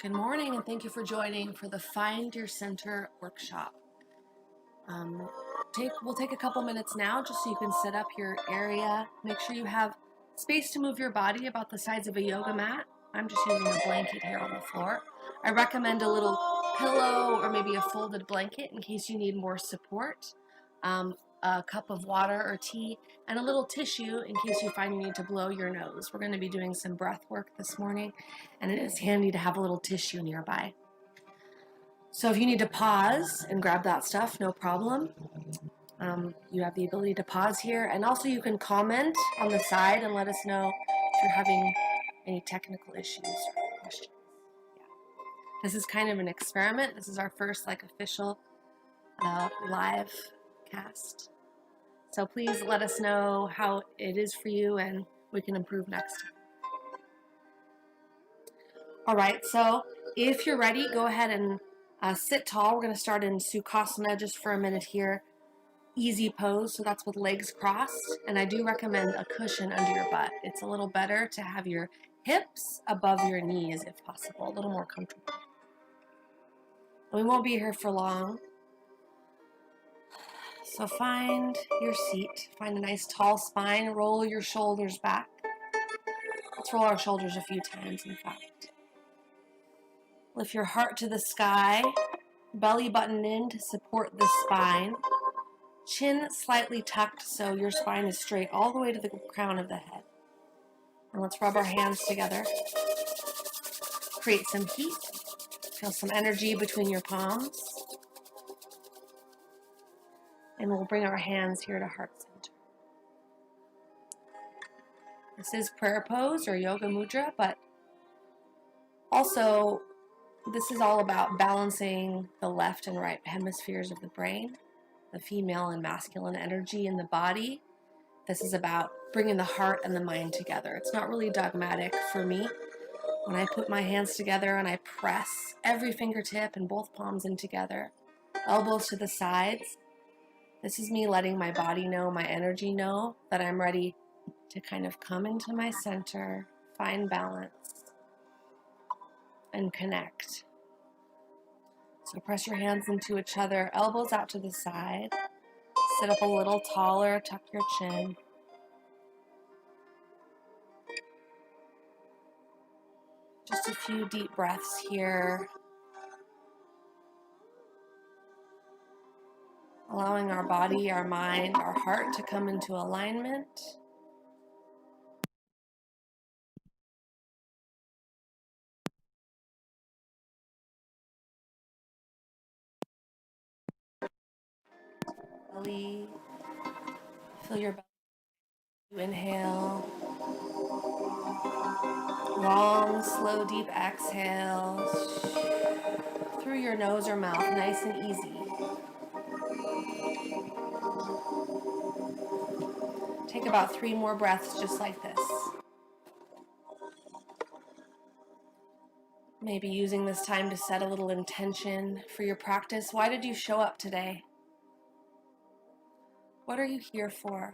Good morning, and thank you for joining for the Find Your Center workshop. We'll take a couple minutes now just so you can set up your area. Make sure you have space to move your body about the size of a yoga mat. I'm just using a blanket here on the floor. I recommend a little pillow or maybe a folded blanket in case you need more support. A cup of water or tea, and a little tissue in case you find you need to blow your nose. We're going to be doing some breath work this morning, and it is handy to have a little tissue nearby. So if you need to pause and grab that stuff, no problem. You have the ability to pause here, and also you can comment on the side and let us know if you're having any technical issues or questions. Yeah. This is kind of an experiment. This is our first official live cast. So please let us know how it is for you and we can improve next time. All right, so if you're ready, go ahead and sit tall. We're going to start in Sukhasana just for a minute here. Easy pose, so that's with legs crossed. And I do recommend a cushion under your butt. It's a little better to have your hips above your knees if possible, a little more comfortable. We won't be here for long. So find your seat, find a nice tall spine, roll your shoulders back. Let's roll our shoulders a few times, in fact. Lift your heart to the sky, belly button in to support the spine. Chin slightly tucked so your spine is straight all the way to the crown of the head. And let's rub our hands together. Create some heat. Feel some energy between your palms. And we'll bring our hands here to heart center. This is prayer pose or yoga mudra, but also this is all about balancing the left and right hemispheres of the brain, the female and masculine energy in the body. This is about bringing the heart and the mind together. It's not really dogmatic for me. When I put my hands together and I press every fingertip and both palms in together, elbows to the sides, this is me letting my body know, my energy know that I'm ready to kind of come into my center, find balance, and connect. So press your hands into each other, elbows out to the side. Sit up a little taller, tuck your chin. Just a few deep breaths here. Allowing our body, our mind, our heart to come into alignment. Belly. Feel your belly. You inhale. Long, slow, deep exhales. Through your nose or mouth, nice and easy. Take about 3 more breaths just like this. Maybe using this time to set a little intention for your practice. Why did you show up today? What are you here for?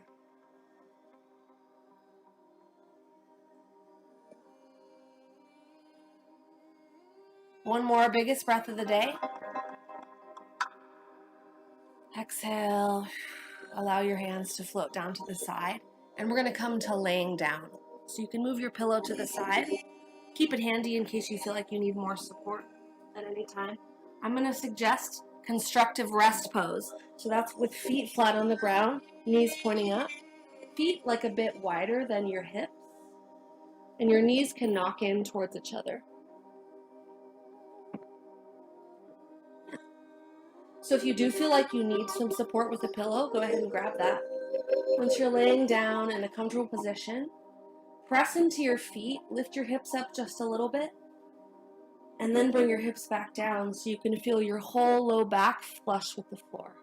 One more, biggest breath of the day. Exhale. Allow your hands to float down to the side. And we're going to come to laying down. So you can move your pillow to the side. Keep it handy in case you feel like you need more support at any time. I'm going to suggest constructive rest pose. So that's with feet flat on the ground, knees pointing up, feet like a bit wider than your hips, and your knees can knock in towards each other. So if you do feel like you need some support with a pillow, go ahead and grab that. Once you're laying down in a comfortable position, press into your feet, lift your hips up just a little bit, and then bring your hips back down so you can feel your whole low back flush with the floor.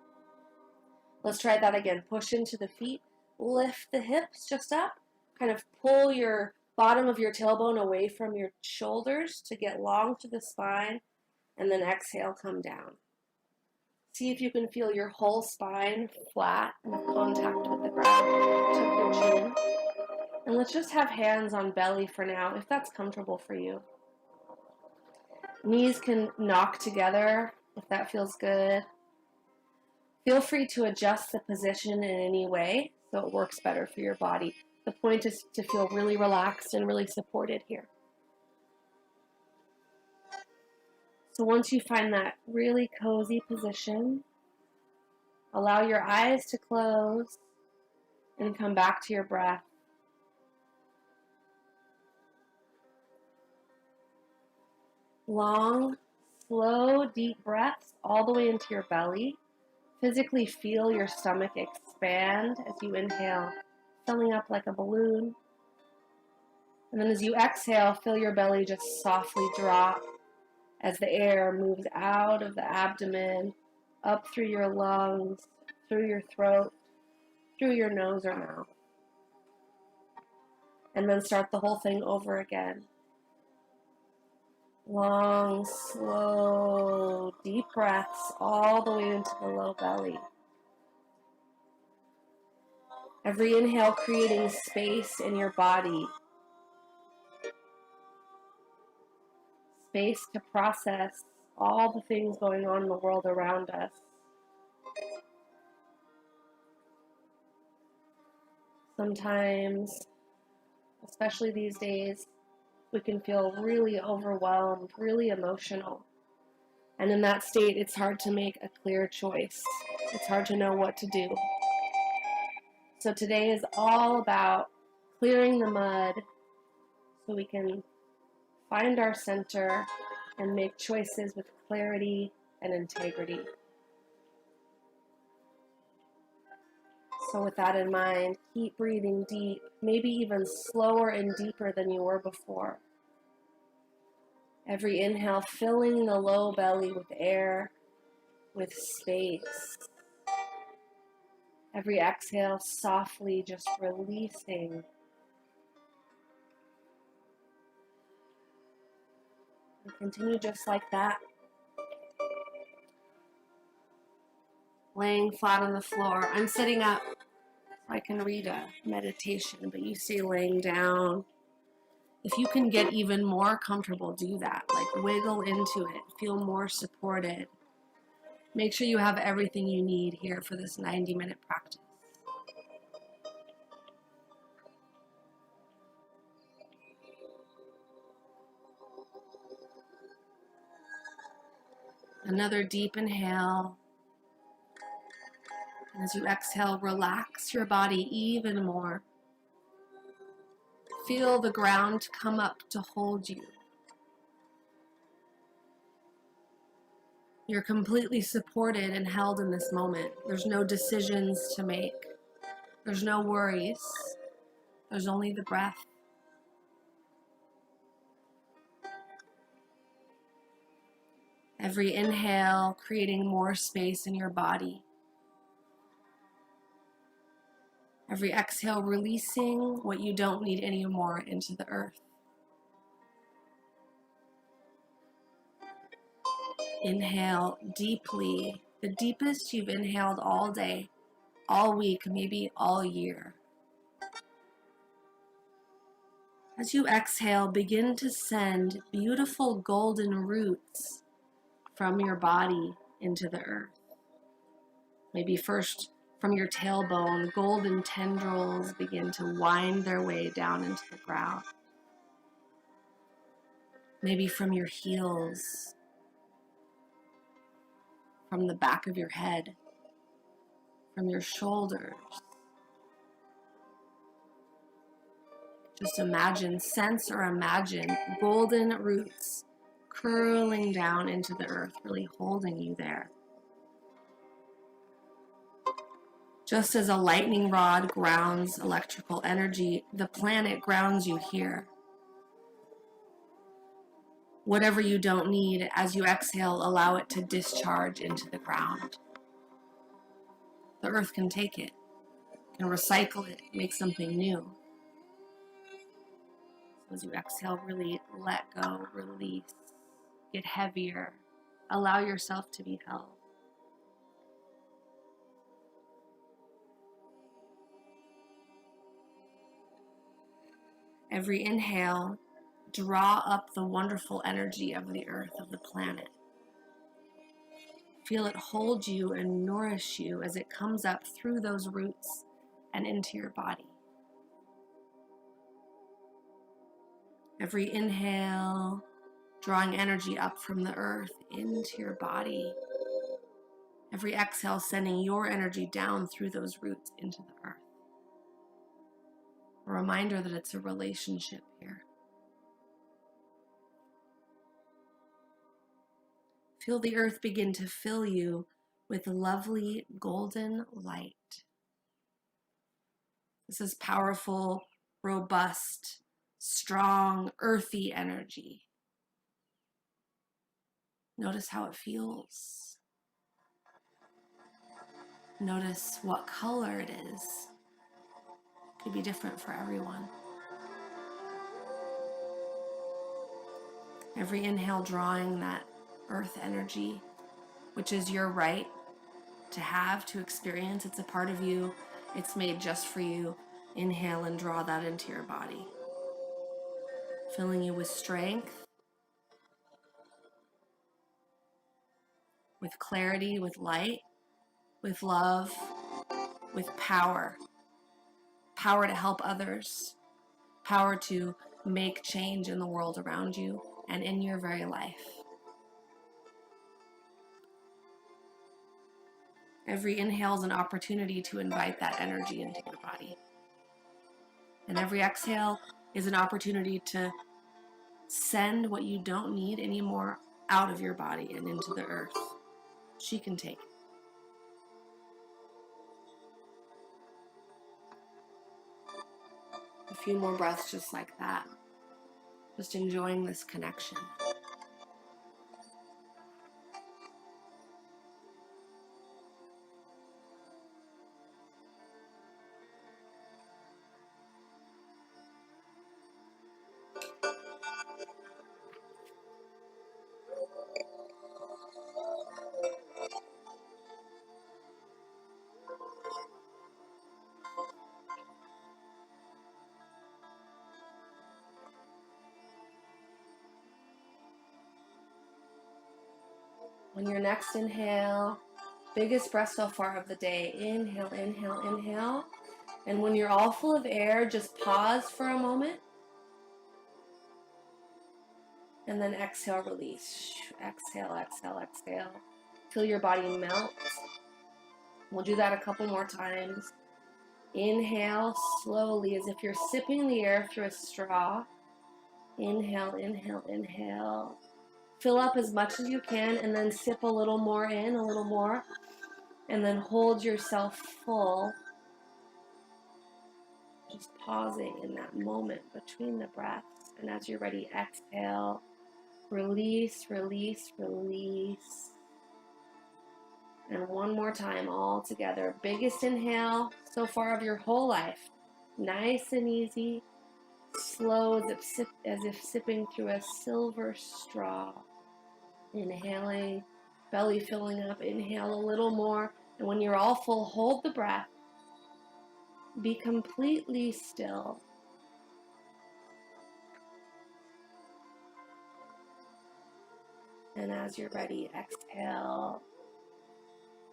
Let's try that again. Push into the feet, lift the hips just up, kind of pull your bottom of your tailbone away from your shoulders to get long to the spine, and then exhale, come down. See if you can feel your whole spine flat in contact with the ground. Tuck your chin. And let's just have hands on belly for now, if that's comfortable for you. Knees can knock together if that feels good. Feel free to adjust the position in any way so it works better for your body. The point is to feel really relaxed and really supported here. So once you find that really cozy position, allow your eyes to close and come back to your breath. Long, slow, deep breaths all the way into your belly. Physically feel your stomach expand as you inhale, filling up like a balloon. And then as you exhale, feel your belly just softly drop as the air moves out of the abdomen, up through your lungs, through your throat, through your nose or mouth. And then start the whole thing over again. Long, slow, deep breaths all the way into the low belly. Every inhale creating space in your body. Space to process all the things going on in the world around us. Sometimes, especially these days, we can feel really overwhelmed, really emotional. And in that state, it's hard to make a clear choice. It's hard to know what to do. So today is all about clearing the mud so we can find our center and make choices with clarity and integrity. So with that in mind, keep breathing deep, maybe even slower and deeper than you were before. Every inhale filling the low belly with air, with space. Every exhale softly just releasing. And continue just like that. Laying flat on the floor. I'm sitting up so I can read a meditation, but you stay laying down. If you can get even more comfortable, do that. Like wiggle into it. Feel more supported. Make sure you have everything you need here for this 90-minute practice. Another deep inhale. And as you exhale, relax your body even more. Feel the ground come up to hold you. You're completely supported and held in this moment. There's no decisions to make. There's no worries. There's only the breath. Every inhale, creating more space in your body. Every exhale, releasing what you don't need anymore into the earth. Inhale deeply, the deepest you've inhaled all day, all week, maybe all year. As you exhale, begin to send beautiful golden roots from your body into the earth. Maybe first from your tailbone, golden tendrils begin to wind their way down into the ground. Maybe from your heels, from the back of your head, from your shoulders. Just imagine, sense or imagine golden roots curling down into the earth, really holding you there. Just as a lightning rod grounds electrical energy, the planet grounds you here. Whatever you don't need, as you exhale, allow it to discharge into the ground. The earth can take it, can recycle it, make something new. So as you exhale, really let go, release, get heavier, allow yourself to be held. Every inhale, draw up the wonderful energy of the earth, of the planet. Feel it hold you and nourish you as it comes up through those roots and into your body. Every inhale, drawing energy up from the earth into your body. Every exhale, sending your energy down through those roots into the earth. A reminder that it's a relationship here. Feel the earth begin to fill you with lovely golden light. This is powerful, robust, strong, earthy energy. Notice how it feels. Notice what color it is. It could be different for everyone. Every inhale drawing that earth energy, which is your right to have, to experience. It's a part of you. It's made just for you. Inhale and draw that into your body. Filling you with strength, with clarity, with light, with love, with power. Power to help others. Power to make change in the world around you and in your very life. Every inhale is an opportunity to invite that energy into your body. And every exhale is an opportunity to send what you don't need anymore out of your body and into the earth. She can take it. A few more breaths just like that. Just enjoying this connection. On your next inhale, biggest breath so far of the day. Inhale, inhale, inhale. And when you're all full of air, just pause for a moment. And then exhale, release. Exhale, exhale, exhale. Feel your body melt. We'll do that a couple more times. Inhale slowly as if you're sipping the air through a straw. Inhale, inhale, inhale. Fill up as much as you can and then sip a little more in, a little more. And then hold yourself full. Just pausing in that moment between the breaths. And as you're ready, exhale. Release, release, release. And one more time all together. Biggest inhale so far of your whole life. Nice and easy. Slow as if sipping through a silver straw. Inhaling, belly filling up. Inhale a little more. And when you're all full, hold the breath. Be completely still. And as you're ready, exhale.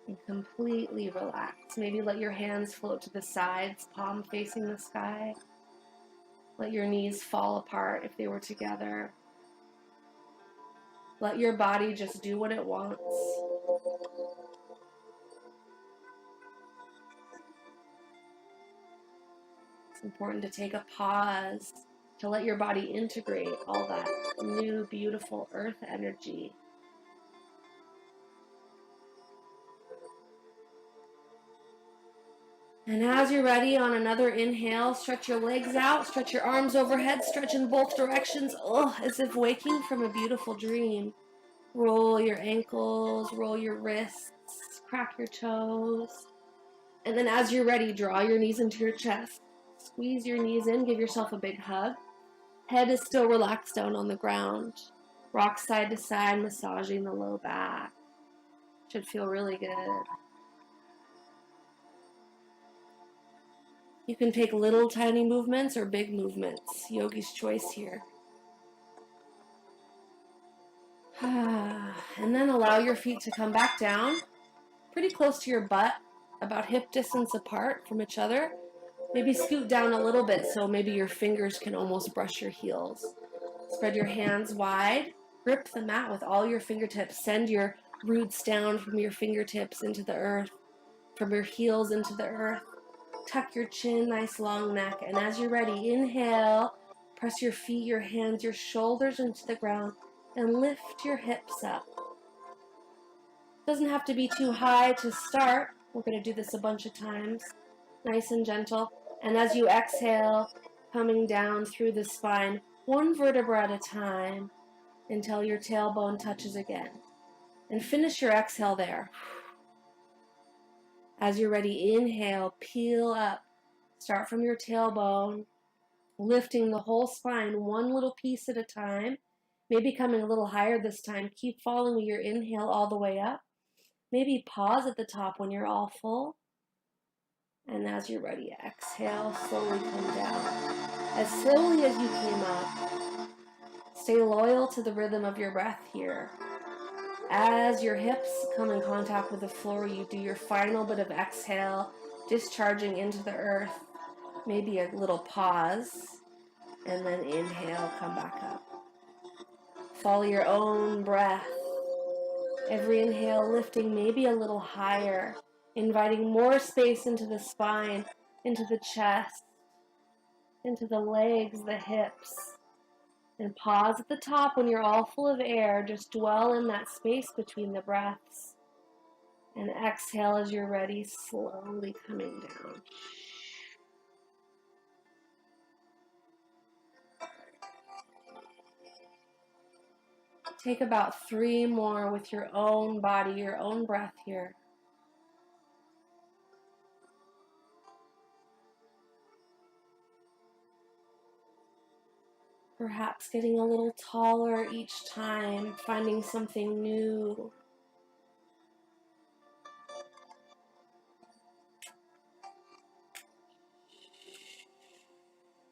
And completely relax. Maybe let your hands float to the sides, palm facing the sky. Let your knees fall apart if they were together. Let your body just do what it wants. It's important to take a pause, to let your body integrate all that new, beautiful earth energy. And as you're ready, on another inhale, stretch your legs out, stretch your arms overhead, stretch in both directions, as if waking from a beautiful dream. Roll your ankles, roll your wrists, crack your toes. And then as you're ready, draw your knees into your chest. Squeeze your knees in, give yourself a big hug. Head is still relaxed down on the ground. Rock side to side, massaging the low back. Should feel really good. You can take little tiny movements or big movements. Yogi's choice here. And then allow your feet to come back down, pretty close to your butt, about hip distance apart from each other. Maybe scoot down a little bit so maybe your fingers can almost brush your heels. Spread your hands wide. Grip the mat with all your fingertips. Send your roots down from your fingertips into the earth, from your heels into the earth. Tuck your chin, nice long neck. And as you're ready, inhale. Press your feet, your hands, your shoulders into the ground and lift your hips up. Doesn't have to be too high to start. We're going to do this a bunch of times. Nice and gentle. And as you exhale, coming down through the spine, one vertebra at a time until your tailbone touches again. And finish your exhale there. As you're ready, inhale, peel up. Start from your tailbone, lifting the whole spine one little piece at a time. Maybe coming a little higher this time. Keep following your inhale all the way up. Maybe pause at the top when you're all full. And as you're ready, exhale, slowly come down. As slowly as you came up, stay loyal to the rhythm of your breath here. As your hips come in contact with the floor, you do your final bit of exhale, discharging into the earth. Maybe a little pause, and then inhale, come back up. Follow your own breath. Every inhale lifting maybe a little higher, inviting more space into the spine, into the chest, into the legs, the hips. And pause at the top when you're all full of air. Just dwell in that space between the breaths. And exhale as you're ready, slowly coming down. Take about 3 more with your own body, your own breath here. Perhaps getting a little taller each time, finding something new.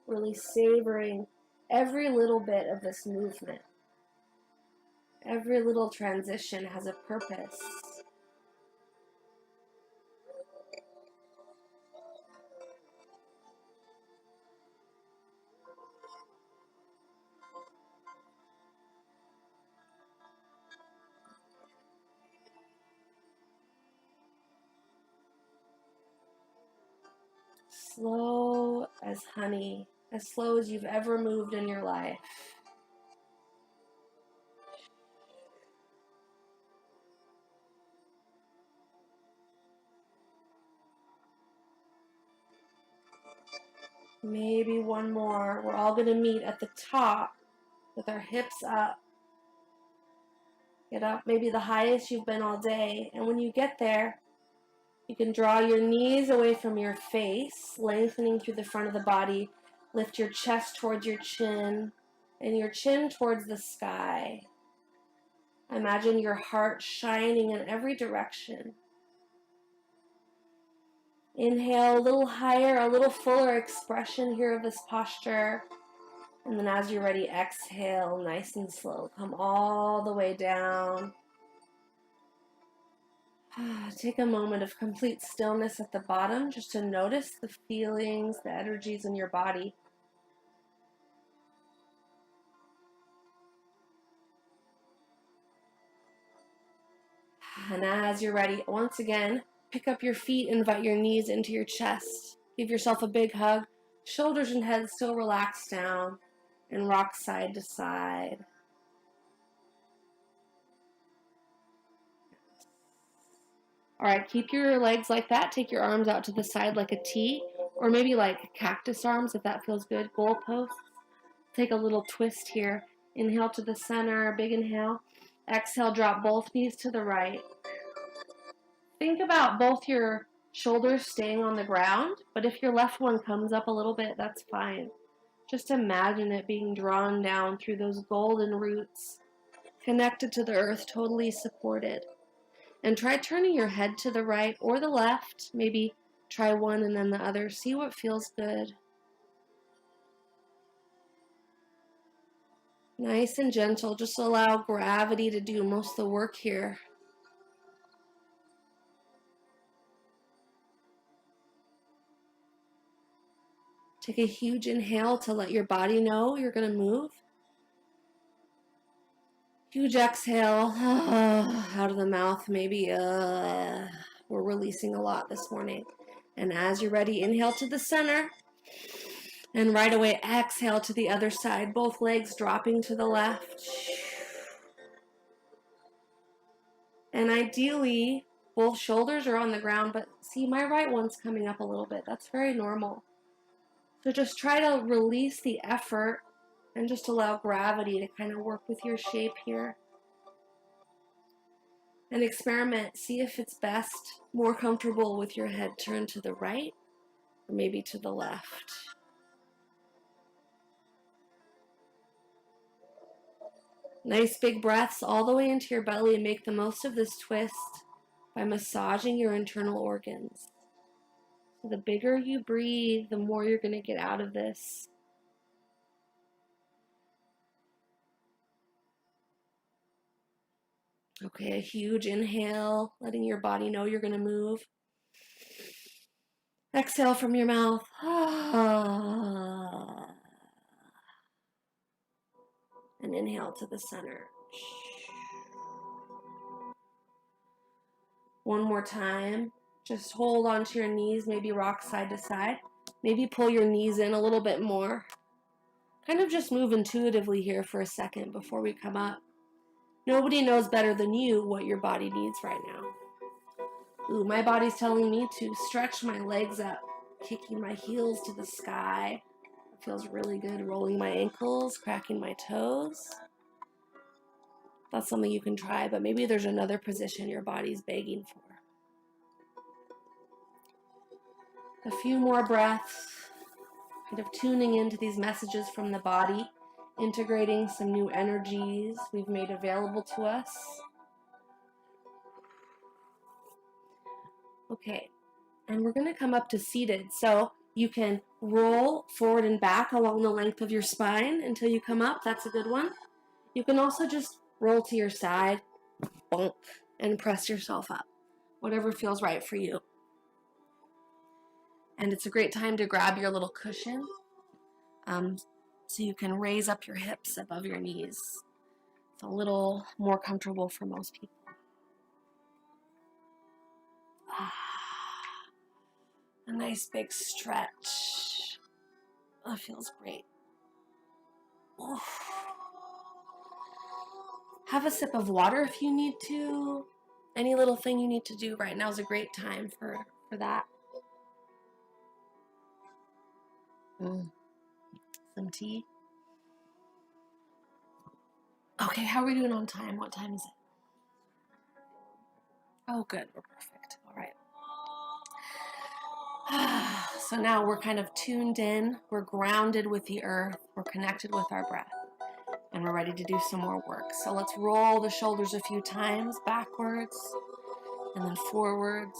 Really savoring every little bit of this movement. Every little transition has a purpose. Slow as honey, as slow as you've ever moved in your life. Maybe one more. We're all going to meet at the top with our hips up. Get up maybe the highest you've been all day. And when you get there, you can draw your knees away from your face, lengthening through the front of the body. Lift your chest towards your chin and your chin towards the sky. Imagine your heart shining in every direction. Inhale a little higher, a little fuller expression here of this posture. And then as you're ready, exhale nice and slow. Come all the way down. Take a moment of complete stillness at the bottom just to notice the feelings, the energies in your body. And as you're ready, once again, pick up your feet, invite your knees into your chest. Give yourself a big hug. Shoulders and head still relaxed down and rock side to side. All right, keep your legs like that. Take your arms out to the side like a T, or maybe like cactus arms if that feels good. Goalposts. Take a little twist here. Inhale to the center, big inhale. Exhale, drop both knees to the right. Think about both your shoulders staying on the ground, but if your left one comes up a little bit, that's fine. Just imagine it being drawn down through those golden roots, connected to the earth, totally supported. And try turning your head to the right or the left. Maybe try one and then the other. See what feels good. Nice and gentle. Just allow gravity to do most of the work here. Take a huge inhale to let your body know you're going to move. Huge exhale out of the mouth. Maybe we're releasing a lot this morning. And as you're ready, inhale to the center. And right away, exhale to the other side. Both legs dropping to the left. And ideally, both shoulders are on the ground. But see, my right one's coming up a little bit. That's very normal. So just try to release the effort and just allow gravity to kind of work with your shape here. And experiment. See if it's best, more comfortable with your head turned to the right or maybe to the left. Nice big breaths all the way into your belly, and make the most of this twist by massaging your internal organs. So the bigger you breathe, the more you're going to get out of this. Okay, a huge inhale, letting your body know you're going to move. Exhale from your mouth. And inhale to the center. One more time. Just hold onto your knees, maybe rock side to side. Maybe pull your knees in a little bit more. Kind of just move intuitively here for a second before we come up. Nobody knows better than you what your body needs right now. Ooh, my body's telling me to stretch my legs up, kicking my heels to the sky. It feels really good, rolling my ankles, cracking my toes. That's something you can try, but maybe there's another position your body's begging for. A few more breaths, kind of tuning into these messages from the body, integrating some new energies we've made available to us. Okay, and we're going to come up to seated. So you can roll forward and back along the length of your spine until you come up. That's a good one. You can also just roll to your side, bonk, and press yourself up. Whatever feels right for you. And it's a great time to grab your little cushion so you can raise up your hips above your knees. It's a little more comfortable for most people. A nice big stretch. That feels great. Oof. Have a sip of water if you need to. Any little thing you need to do right now is a great time for that. Some tea. Okay, how are we doing on time? What time is it? Oh, good. We're perfect. All right. So now we're kind of tuned in. We're grounded with the earth. We're connected with our breath. And we're ready to do some more work. So let's roll the shoulders a few times, backwards and then forwards.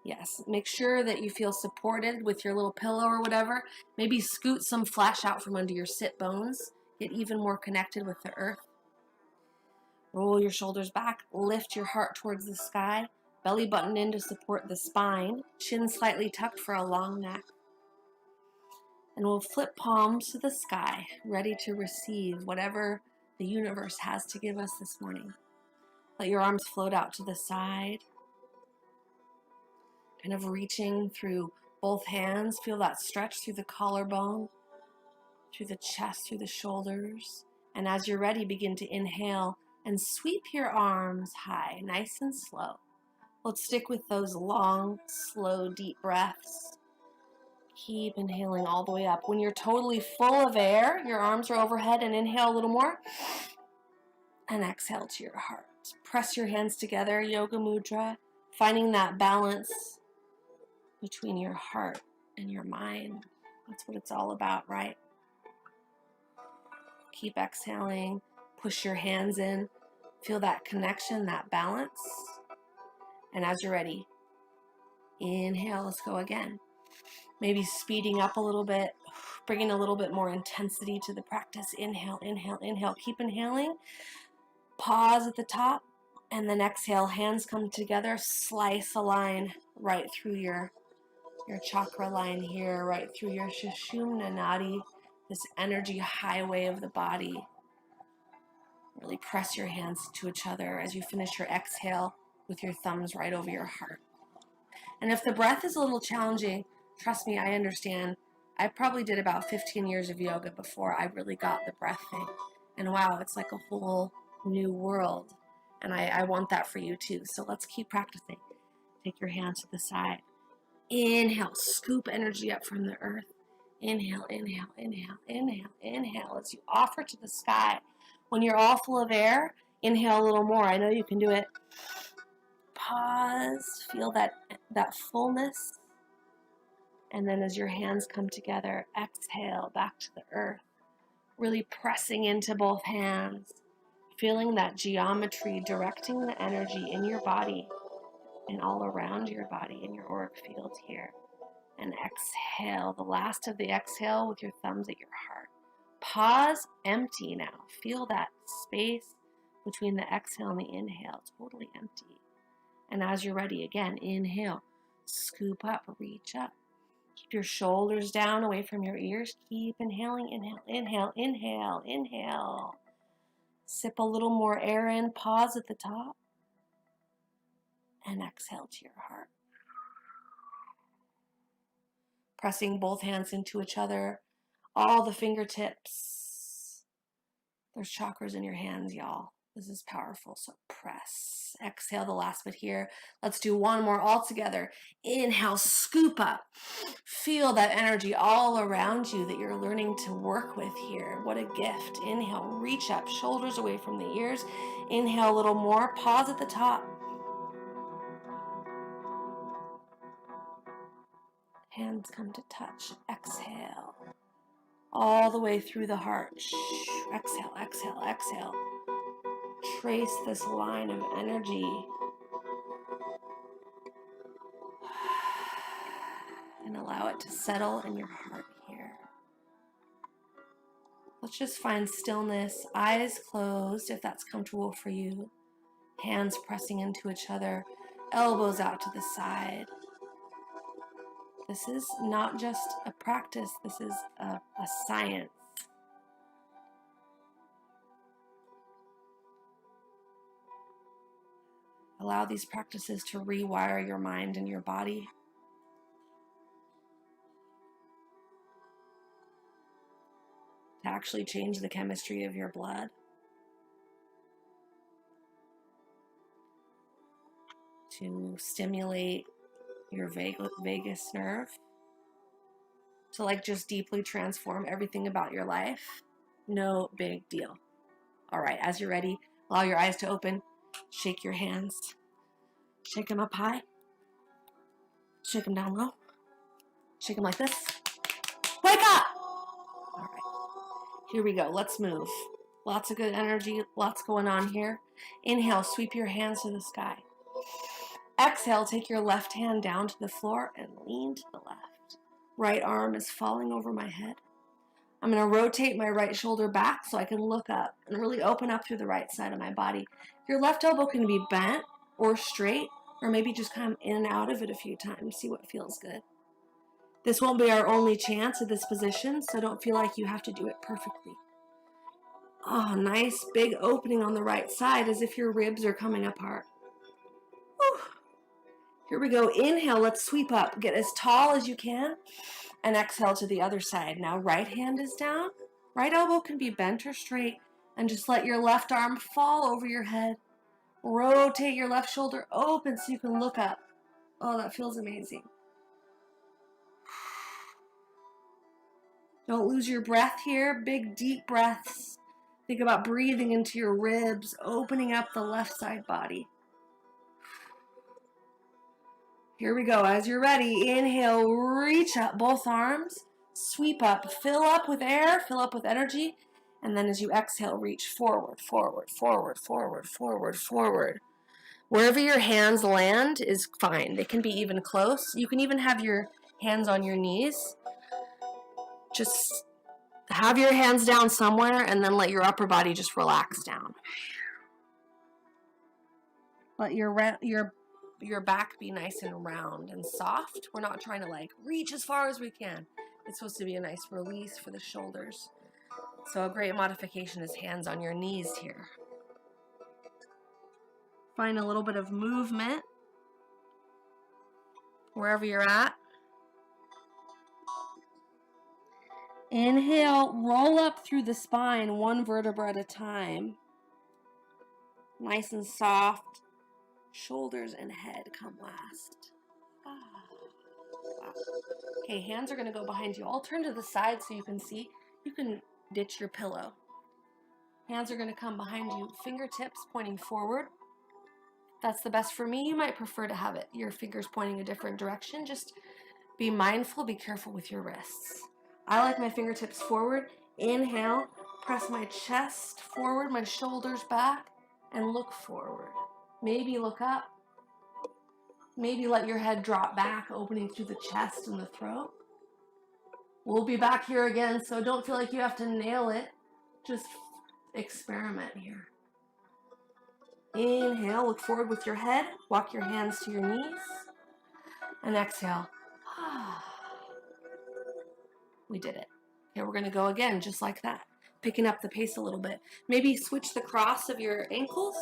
Yes, make sure that you feel supported with your little pillow or whatever. Maybe scoot some flesh out from under your sit bones. Get even more connected with the earth. Roll your shoulders back. Lift your heart towards the sky. Belly button in to support the spine. Chin slightly tucked for a long neck. And we'll flip palms to the sky, ready to receive whatever the universe has to give us this morning. Let your arms float out to the side. Kind of reaching through both hands. Feel that stretch through the collarbone, through the chest, through the shoulders. And as you're ready, begin to inhale and sweep your arms high, nice and slow. Let's stick with those long, slow, deep breaths. Keep inhaling all the way up. When you're totally full of air, your arms are overhead, and inhale a little more. And exhale to your heart. Press your hands together, yoga mudra, finding that balance between your heart and your mind. That's what it's all about, right? Keep exhaling. Push your hands in. Feel that connection, that balance. And as you're ready, inhale, let's go again. Maybe speeding up a little bit. bringing a little bit more intensity to the practice. Inhale, inhale, inhale. Keep inhaling. Pause at the top, and then exhale. Hands come together. Slice a line right through your chakra line here, right through your Sushumna Nadi, this energy highway of the body. Really press your hands to each other as you finish your exhale with your thumbs right over your heart. And if the breath is a little challenging, trust me, I understand. I probably did about 15 years of yoga before I really got the breath thing. And wow, it's like a whole new world. And I want that for you too. So let's keep practicing. Take your hands to the side. Inhale, scoop energy up from the earth. Inhale, inhale, inhale, inhale, inhale as you offer to the sky. When you're all full of air, inhale a little more. I know you can do it. Pause, feel that fullness. And then as your hands come together, exhale back to the earth. Really pressing into both hands. Feeling that geometry directing the energy in your body and all around your body in your auric field here. And exhale, the last of the exhale with your thumbs at your heart. Pause, empty now. Feel that space between the exhale and the inhale, totally empty. And as you're ready, again, inhale, scoop up, reach up. Keep your shoulders down away from your ears. Keep inhaling, inhale, inhale, inhale, inhale. Sip a little more air in, pause at the top, and exhale to your heart. Pressing both hands into each other, all the fingertips. There's chakras in your hands, y'all. This is powerful, so press. Exhale the last bit here. Let's do one more all together. Inhale, scoop up. Feel that energy all around you that you're learning to work with here. What a gift. Inhale, reach up, shoulders away from the ears. Inhale a little more, pause at the top. Hands come to touch. Exhale. All the way through the heart. Exhale, exhale, exhale. Trace this line of energy. And allow it to settle in your heart here. Let's just find stillness, eyes closed if that's comfortable for you. Hands pressing into each other, elbows out to the side. This is not just a practice, this is a science. Allow these practices to rewire your mind and your body. To actually change the chemistry of your blood. To stimulate your vagus nerve. To just deeply transform everything about your life. No big deal. All right, as you're ready, allow your eyes to open. Shake your hands. Shake them up high. Shake them down low. Shake them like this. Wake up! All right, here we go. Let's move. Lots of good energy, lots going on here. Inhale, sweep your hands to the sky. Exhale, take your left hand down to the floor and lean to the left. Right arm is falling over my head. I'm going to rotate my right shoulder back so I can look up and really open up through the right side of my body. Your left elbow can be bent or straight, or maybe just come in and out of it a few times. See what feels good. This won't be our only chance at this position, so don't feel like you have to do it perfectly. Oh, nice big opening on the right side as if your ribs are coming apart. Whew. Here we go. Inhale, let's sweep up. Get as tall as you can. And exhale to the other side. Now right hand is down. Right elbow can be bent or straight. And just let your left arm fall over your head. Rotate your left shoulder open so you can look up. Oh, that feels amazing. Don't lose your breath here. Big, deep breaths. Think about breathing into your ribs, opening up the left side body. Here we go. As you're ready, inhale, reach up both arms, sweep up, fill up with air, fill up with energy, and then as you exhale, reach forward, forward, forward, forward, forward, forward. Wherever your hands land is fine. They can be even close. You can even have your hands on your knees. Just have your hands down somewhere and then let your upper body just relax down. Let your back be nice and round and soft. We're not trying to like reach as far as we can. It's supposed to be a nice release for the shoulders. So a great modification is hands on your knees here. Find a little bit of movement wherever you're at. Inhale, roll up through the spine, one vertebra at a time. Nice and soft. Shoulders and head come last. Wow. Okay, hands are going to go behind you. I'll turn to the side so you can see. You can ditch your pillow. Hands are going to come behind you, fingertips pointing forward. That's the best for me. You might prefer to have your fingers pointing a different direction. Just be mindful, be careful with your wrists. I like my fingertips forward. Inhale, press my chest forward, my shoulders back, and look forward. Maybe look up. Maybe let your head drop back, opening through the chest and the throat. We'll be back here again, so don't feel like you have to nail it. Just experiment here. Inhale, look forward with your head. Walk your hands to your knees. And exhale. We did it. Okay, we're going to go again, just like that. Picking up the pace a little bit. Maybe switch the cross of your ankles.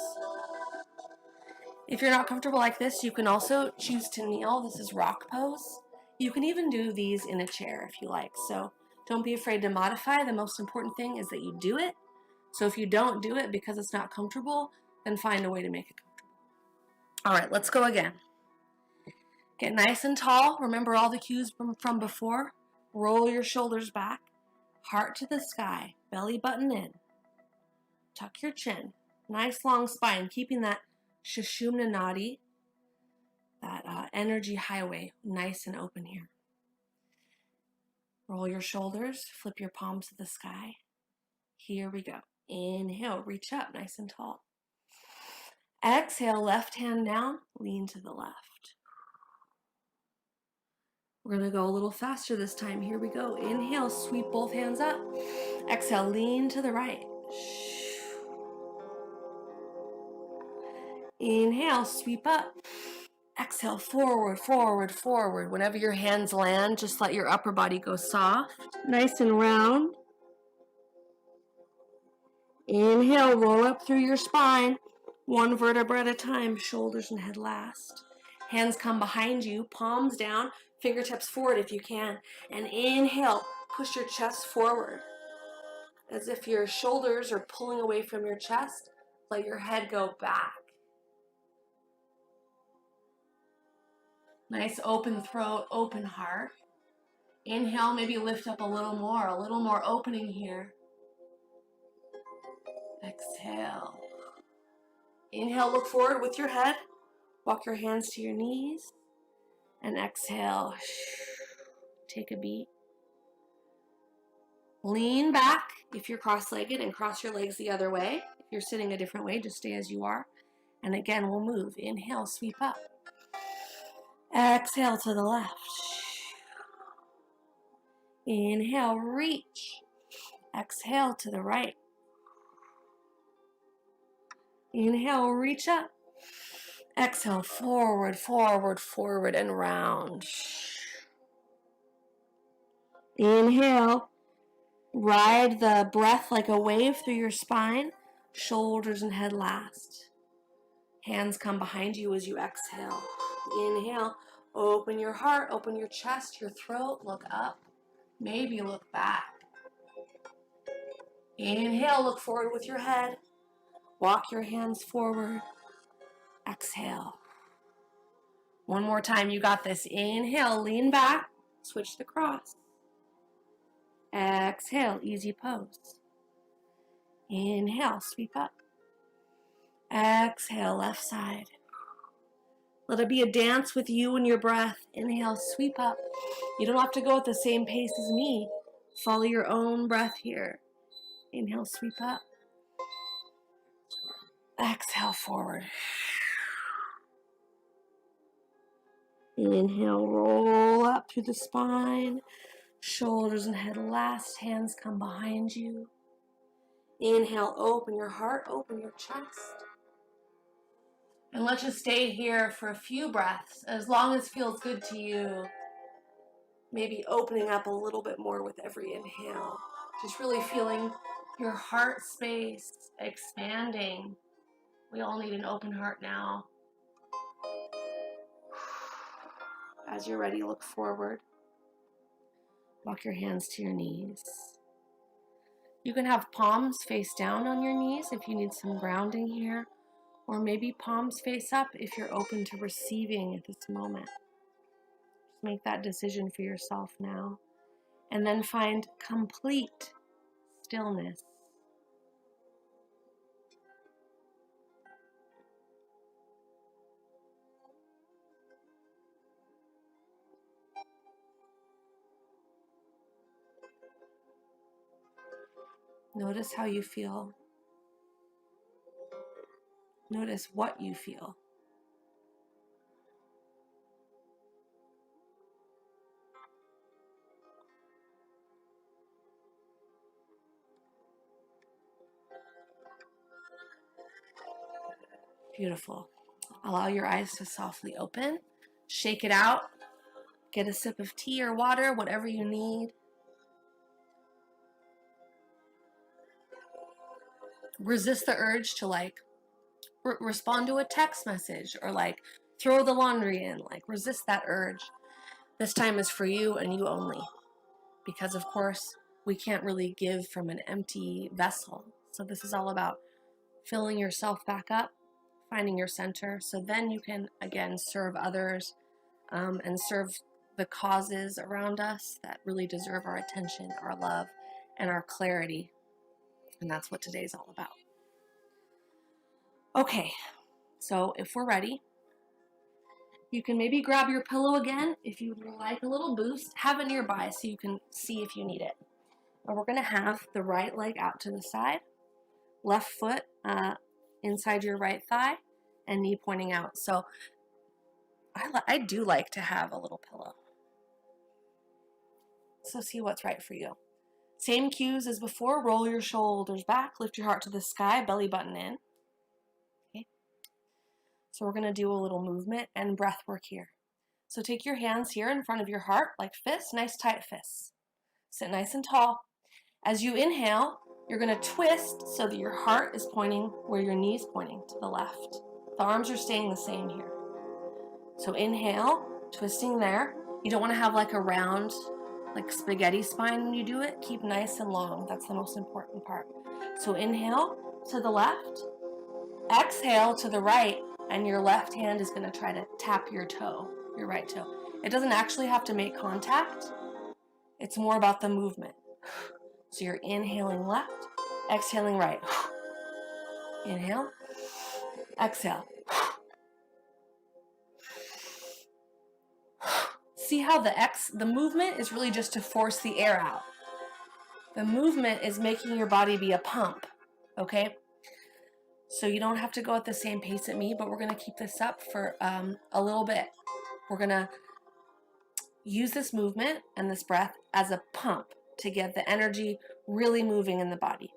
If you're not comfortable like this, you can also choose to kneel. This is rock pose. You can even do these in a chair if you like. So don't be afraid to modify. The most important thing is that you do it. So if you don't do it because it's not comfortable, then find a way to make it comfortable. All right, let's go again. Get nice and tall. Remember all the cues from before. Roll your shoulders back. Heart to the sky. Belly button in. Tuck your chin. Nice long spine. Keeping that Sushumna Nadi, that energy highway, nice and open here. Roll your shoulders. Flip your palms to the sky. Here we go. Inhale. Reach up. Nice and tall. Exhale. Left hand down. Lean to the left. We're going to go a little faster this time. Here we go. Inhale, sweep both hands up. Exhale, lean to the right. Inhale, sweep up. Exhale, forward, forward, forward. Whenever your hands land, just let your upper body go soft. Nice and round. Inhale, roll up through your spine. One vertebra at a time, shoulders and head last. Hands come behind you, palms down, fingertips forward if you can. And inhale, push your chest forward. As if your shoulders are pulling away from your chest, let your head go back. Nice open throat, open heart. Inhale, maybe lift up a little more opening here. Exhale. Inhale, look forward with your head. Walk your hands to your knees. And exhale. Take a beat. Lean back if you're cross-legged and cross your legs the other way. If you're sitting a different way, just stay as you are. And again, we'll move. Inhale, sweep up. Exhale to the left. Inhale, reach. Exhale to the right. Inhale, reach up. Exhale, forward, forward, forward, and round. Inhale, ride the breath like a wave through your spine, shoulders and head last. Hands come behind you as you exhale. Inhale, open your heart, open your chest, your throat, look up, maybe look back. Inhale, look forward with your head. Walk your hands forward. Exhale. One more time, you got this. Inhale, lean back, switch the cross. Exhale, easy pose. Inhale, sweep up. Exhale, left side. Let it be a dance with you and your breath. Inhale, sweep up. You don't have to go at the same pace as me. Follow your own breath here. Inhale, sweep up. Exhale, forward. Inhale, roll up through the spine. Shoulders and head last, hands come behind you. Inhale, open your heart, open your chest. And let's just stay here for a few breaths, as long as feels good to you. Maybe opening up a little bit more with every inhale. Just really feeling your heart space expanding. We all need an open heart now. As you're ready, look forward. Walk your hands to your knees. You can have palms face down on your knees if you need some grounding here, or maybe palms face up if you're open to receiving at this moment. Just make that decision for yourself now. And then find complete stillness. Notice how you feel. Notice what you feel. Beautiful. Allow your eyes to softly open. Shake it out. Get a sip of tea or water, whatever you need. Resist the urge to respond to a text message or throw the laundry in. Resist that urge. This time is for you and you only. Because of course, we can't really give from an empty vessel. So this is all about filling yourself back up, finding your center, so then you can, again, serve others and serve the causes around us that really deserve our attention, our love, and our clarity. And that's what today's all about. Okay, so if we're ready, you can maybe grab your pillow again if you'd like a little boost. Have it nearby so you can see if you need it. And we're going to have the right leg out to the side, left foot inside your right thigh, and knee pointing out. So I do like to have a little pillow. So see what's right for you. Same cues as before. Roll your shoulders back, lift your heart to the sky, belly button in. Okay. So we're going to do a little movement and breath work here. So take your hands here in front of your heart like fists, nice tight fists. Sit nice and tall. As you inhale, you're going to twist so that your heart is pointing where your knee's pointing, to the left. The arms are staying the same here. So inhale, twisting there. You don't want to have a round, spaghetti spine when you do it. Keep nice and long. That's the most important part. So inhale to the left. Exhale to the right, and your left hand is going to try to tap your toe, your right toe. It doesn't actually have to make contact. It's more about the movement. So you're inhaling left, exhaling right. Inhale, exhale. See how the movement is really just to force the air out. The movement is making your body be a pump, okay? So you don't have to go at the same pace at me, but we're going to keep this up for a little bit. We're going to use this movement and this breath as a pump to get the energy really moving in the body.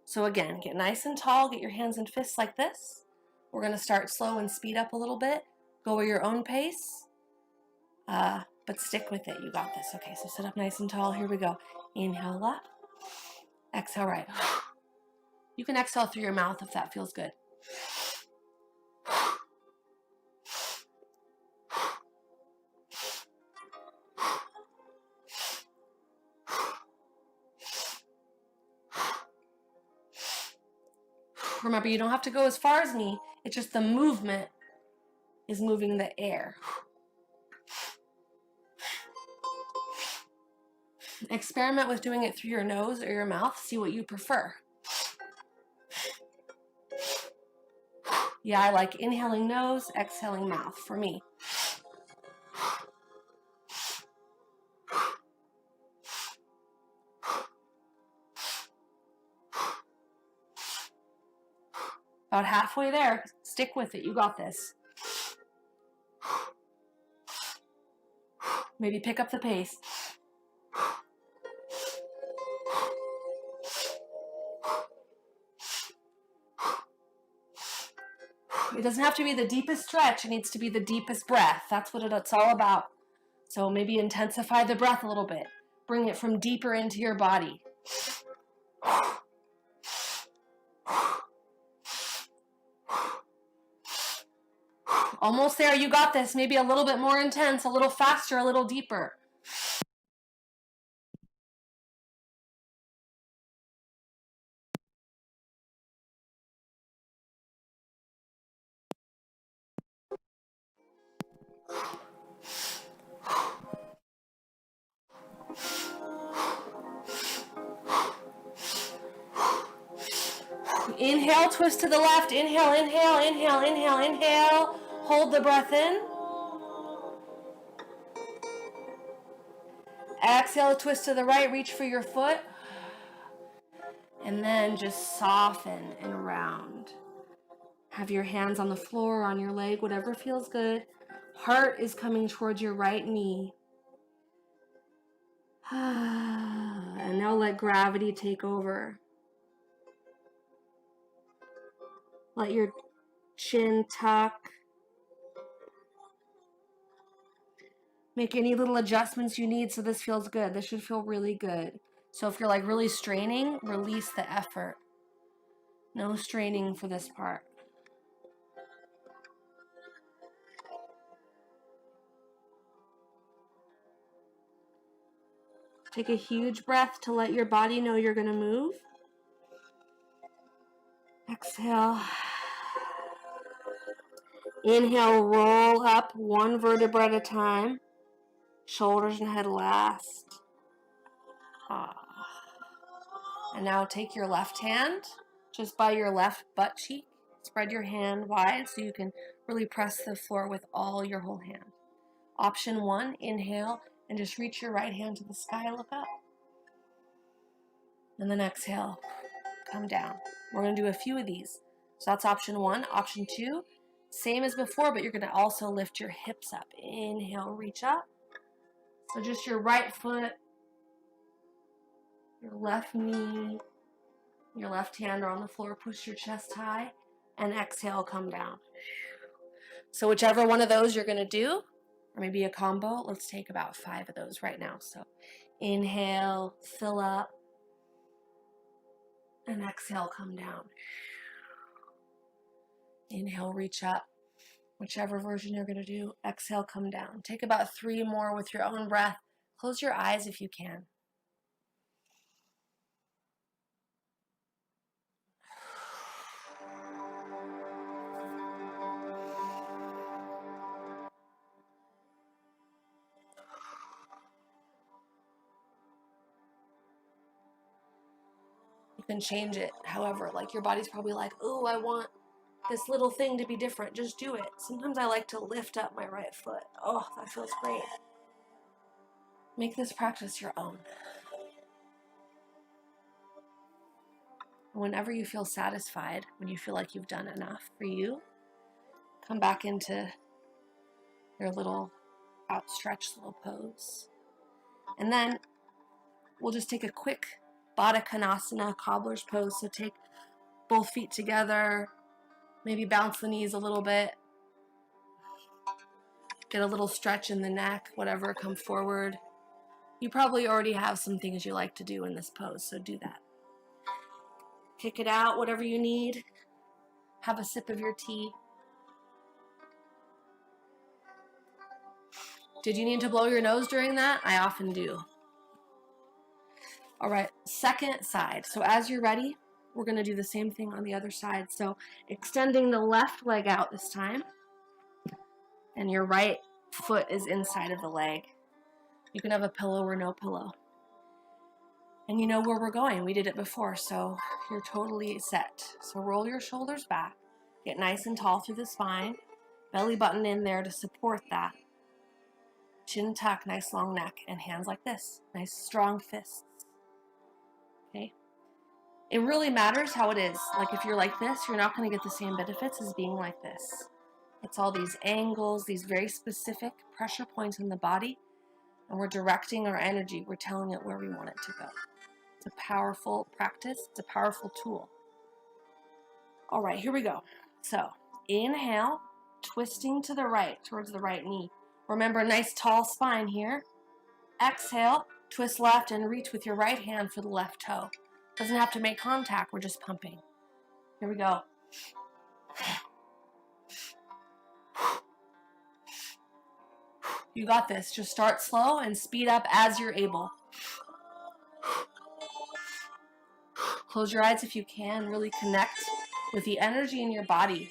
So again, get nice and tall, get your hands and fists like this. We're going to start slow and speed up a little bit. Go at your own pace, but stick with it. You got this. Okay, so sit up nice and tall. Here we go. Inhale left, exhale right. You can exhale through your mouth if that feels good. Remember, you don't have to go as far as me. It's just the movement is moving the air. Experiment with doing it through your nose or your mouth. See what you prefer. Yeah, I like inhaling nose, exhaling mouth for me. About halfway there. Stick with it. You got this. Maybe pick up the pace. It doesn't have to be the deepest stretch. It needs to be the deepest breath. That's what it's all about. So maybe intensify the breath a little bit. Bring it from deeper into your body. Almost there. You got this. Maybe a little bit more intense, a little faster, a little deeper. Inhale, twist to the left. Inhale, inhale, inhale, inhale, inhale. Hold the breath in. Exhale, twist to the right. Reach for your foot. And then just soften and round. Have your hands on the floor, on your leg, whatever feels good. Heart is coming towards your right knee. And now let gravity take over. Let your chin tuck. Make any little adjustments you need so this feels good. This should feel really good. So if you're like really straining, release the effort. No straining for this part. Take a huge breath to let your body know you're going to move. Exhale. Inhale, roll up one vertebra at a time. Shoulders and head last. And now take your left hand just by your left butt cheek. Spread your hand wide so you can really press the floor with all your whole hand. Option 1, inhale and just reach your right hand to the sky, look up. And then exhale, come down. We're going to do a few of these. So that's option 1. Option 2, same as before, but you're going to also lift your hips up. Inhale, reach up. So just your right foot, your left knee, your left hand are on the floor, push your chest high, and exhale, come down. So whichever one of those you're going to do, or maybe a combo, let's take about 5 of those right now. So inhale, fill up, and exhale, come down. Inhale, reach up. Whichever version you're going to do, exhale, come down. Take about 3 more with your own breath. Close your eyes if you can. You can change it however, like your body's probably like, oh, I want this little thing to be different. Just do it. Sometimes I like to lift up my right foot. Oh, that feels great. Make this practice your own. Whenever you feel satisfied, when you feel like you've done enough for you, come back into your little outstretched little pose. And then we'll just take a quick Baddha Konasana, cobbler's pose. So take both feet together, maybe bounce the knees a little bit, get a little stretch in the neck, whatever, come forward. You probably already have some things you like to do in this pose, so do that. Kick it out, whatever you need. Have a sip of your tea. Did you need to blow your nose during that? I often do. All right, second side. So as you're ready, we're going to do the same thing on the other side. So extending the left leg out this time, and your right foot is inside of the leg. You can have a pillow or no pillow. And you know where we're going. We did it before, so you're totally set. So roll your shoulders back. Get nice and tall through the spine. Belly button in there to support that. Chin tuck, nice long neck, and hands like this. Nice strong fists. Okay? It really matters how it is. Like if you're like this, you're not going to get the same benefits as being like this. It's all these angles, these very specific pressure points in the body, and we're directing our energy. We're telling it where we want it to go. It's a powerful practice. It's a powerful tool. All right, here we go. So Inhale, twisting to the right, towards the right knee. Remember, nice tall spine here. Exhale, twist left and reach with your right hand for the left toe. Doesn't have to make contact, we're just pumping. Here we go. You got this. Just start slow and speed up as you're able. Close your eyes if you can. Really connect with the energy in your body.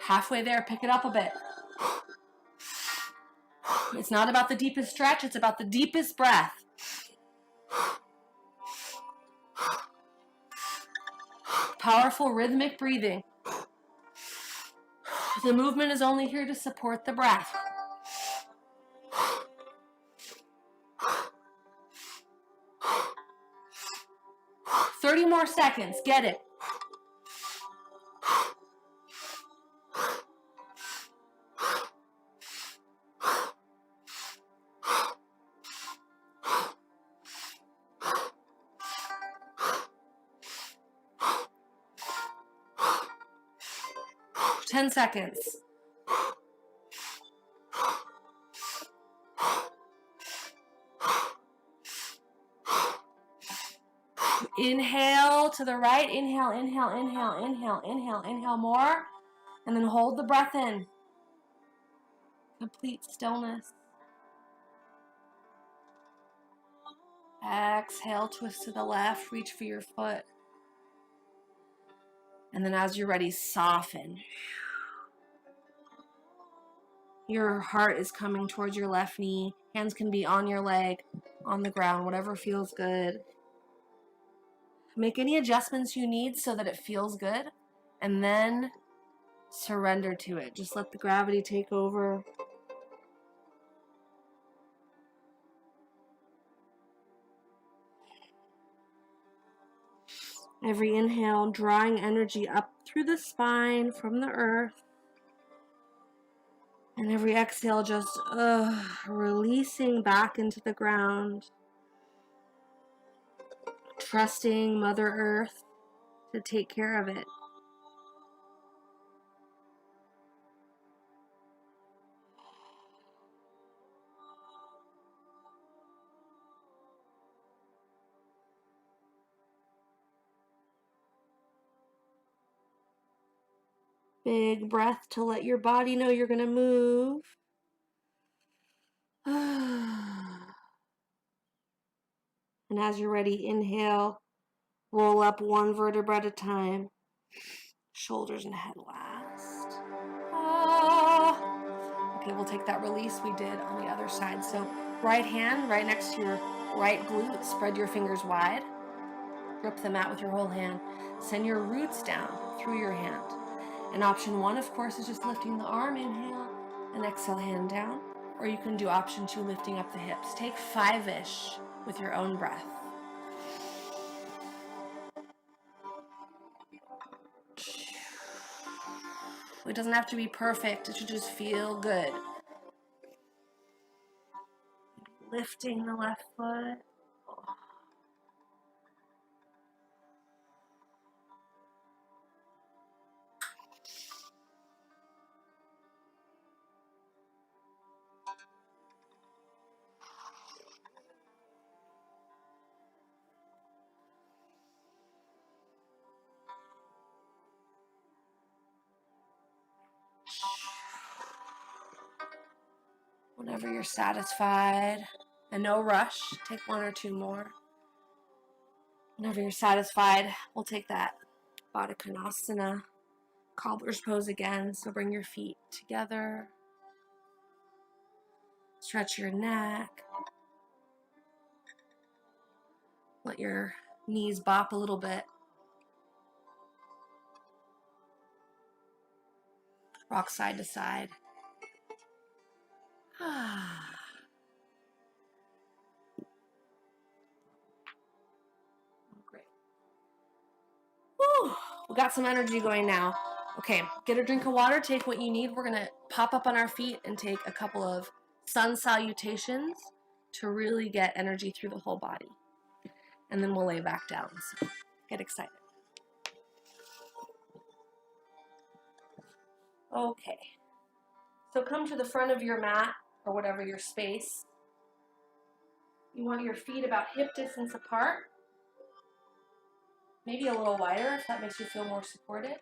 Halfway there, pick it up a bit. It's not about the deepest stretch, it's about the deepest breath. Powerful rhythmic breathing. The movement is only here to support the breath. "30 more seconds, get it." "10 seconds. Inhale to the right. Inhale, inhale, inhale, inhale, inhale, inhale more. And then hold the breath in. Complete stillness. Exhale, twist to the left, reach for your foot. And then as you're ready, soften. Your heart is coming towards your left knee. Hands can be on your leg, on the ground, whatever feels good. Make any adjustments you need so that it feels good, and then surrender to it. Just let the gravity take over. Every inhale, drawing energy up through the spine from the earth. And every exhale, just releasing back into the ground. Trusting Mother Earth to take care of it. Big breath to let your body know you're going to move. And as you're ready, inhale, roll up one vertebra at a time. Shoulders and head last. Okay, we'll take that release we did on the other side. So right hand right next to your right glute. Spread your fingers wide. Grip the mat with your whole hand. Send your roots down through your hand. And option one, of course, is just lifting the arm. Inhale and exhale, hand down. Or you can do option two, lifting up the hips. Take 5-ish with your own breath. It doesn't have to be perfect. It should just feel good. Lifting the left foot. Whenever you're satisfied, and no rush, take one or two more. Whenever you're satisfied, we'll take that Baddha Konasana, cobbler's pose again. So bring your feet together, stretch your neck, let your knees bop a little bit. Rock side to side. Great. Whew. We got some energy going now. Okay, get a drink of water, take what you need. We're gonna pop up on our feet and take a couple of sun salutations to really get energy through the whole body. And then we'll lay back down, so get excited. Okay, so come to the front of your mat, or whatever your space. You want your feet about hip distance apart. Maybe a little wider if that makes you feel more supported.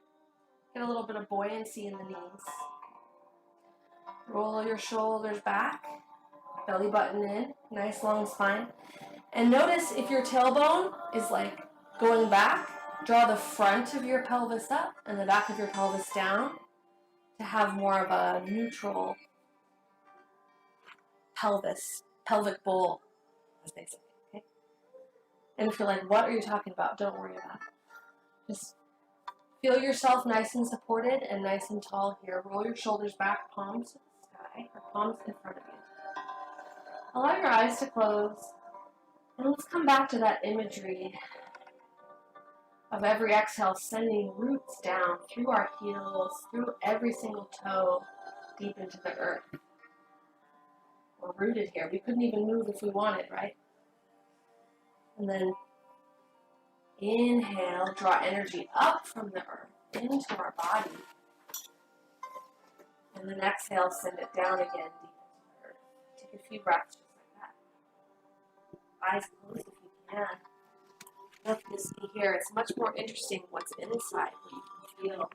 Get a little bit of buoyancy in the knees. Roll your shoulders back, belly button in, nice long spine. And notice if your tailbone is like going back, draw the front of your pelvis up and the back of your pelvis down to have more of a neutral pelvic bowl, as they say. Okay? And if you're like, what are you talking about? Don't worry about it. Just feel yourself nice and supported and nice and tall here. Roll your shoulders back, palms to the sky, or palms in front of you. Allow your eyes to close. And let's come back to that imagery of every exhale sending roots down through our heels, through every single toe, deep into the earth. We're rooted here. We couldn't even move if we wanted, right? And then inhale, draw energy up from the earth into our body. And then exhale, send it down again deep into the earth. Take a few breaths just like that. Eyes closed if you can. Let this be here. It's much more interesting what's inside, what you can feel.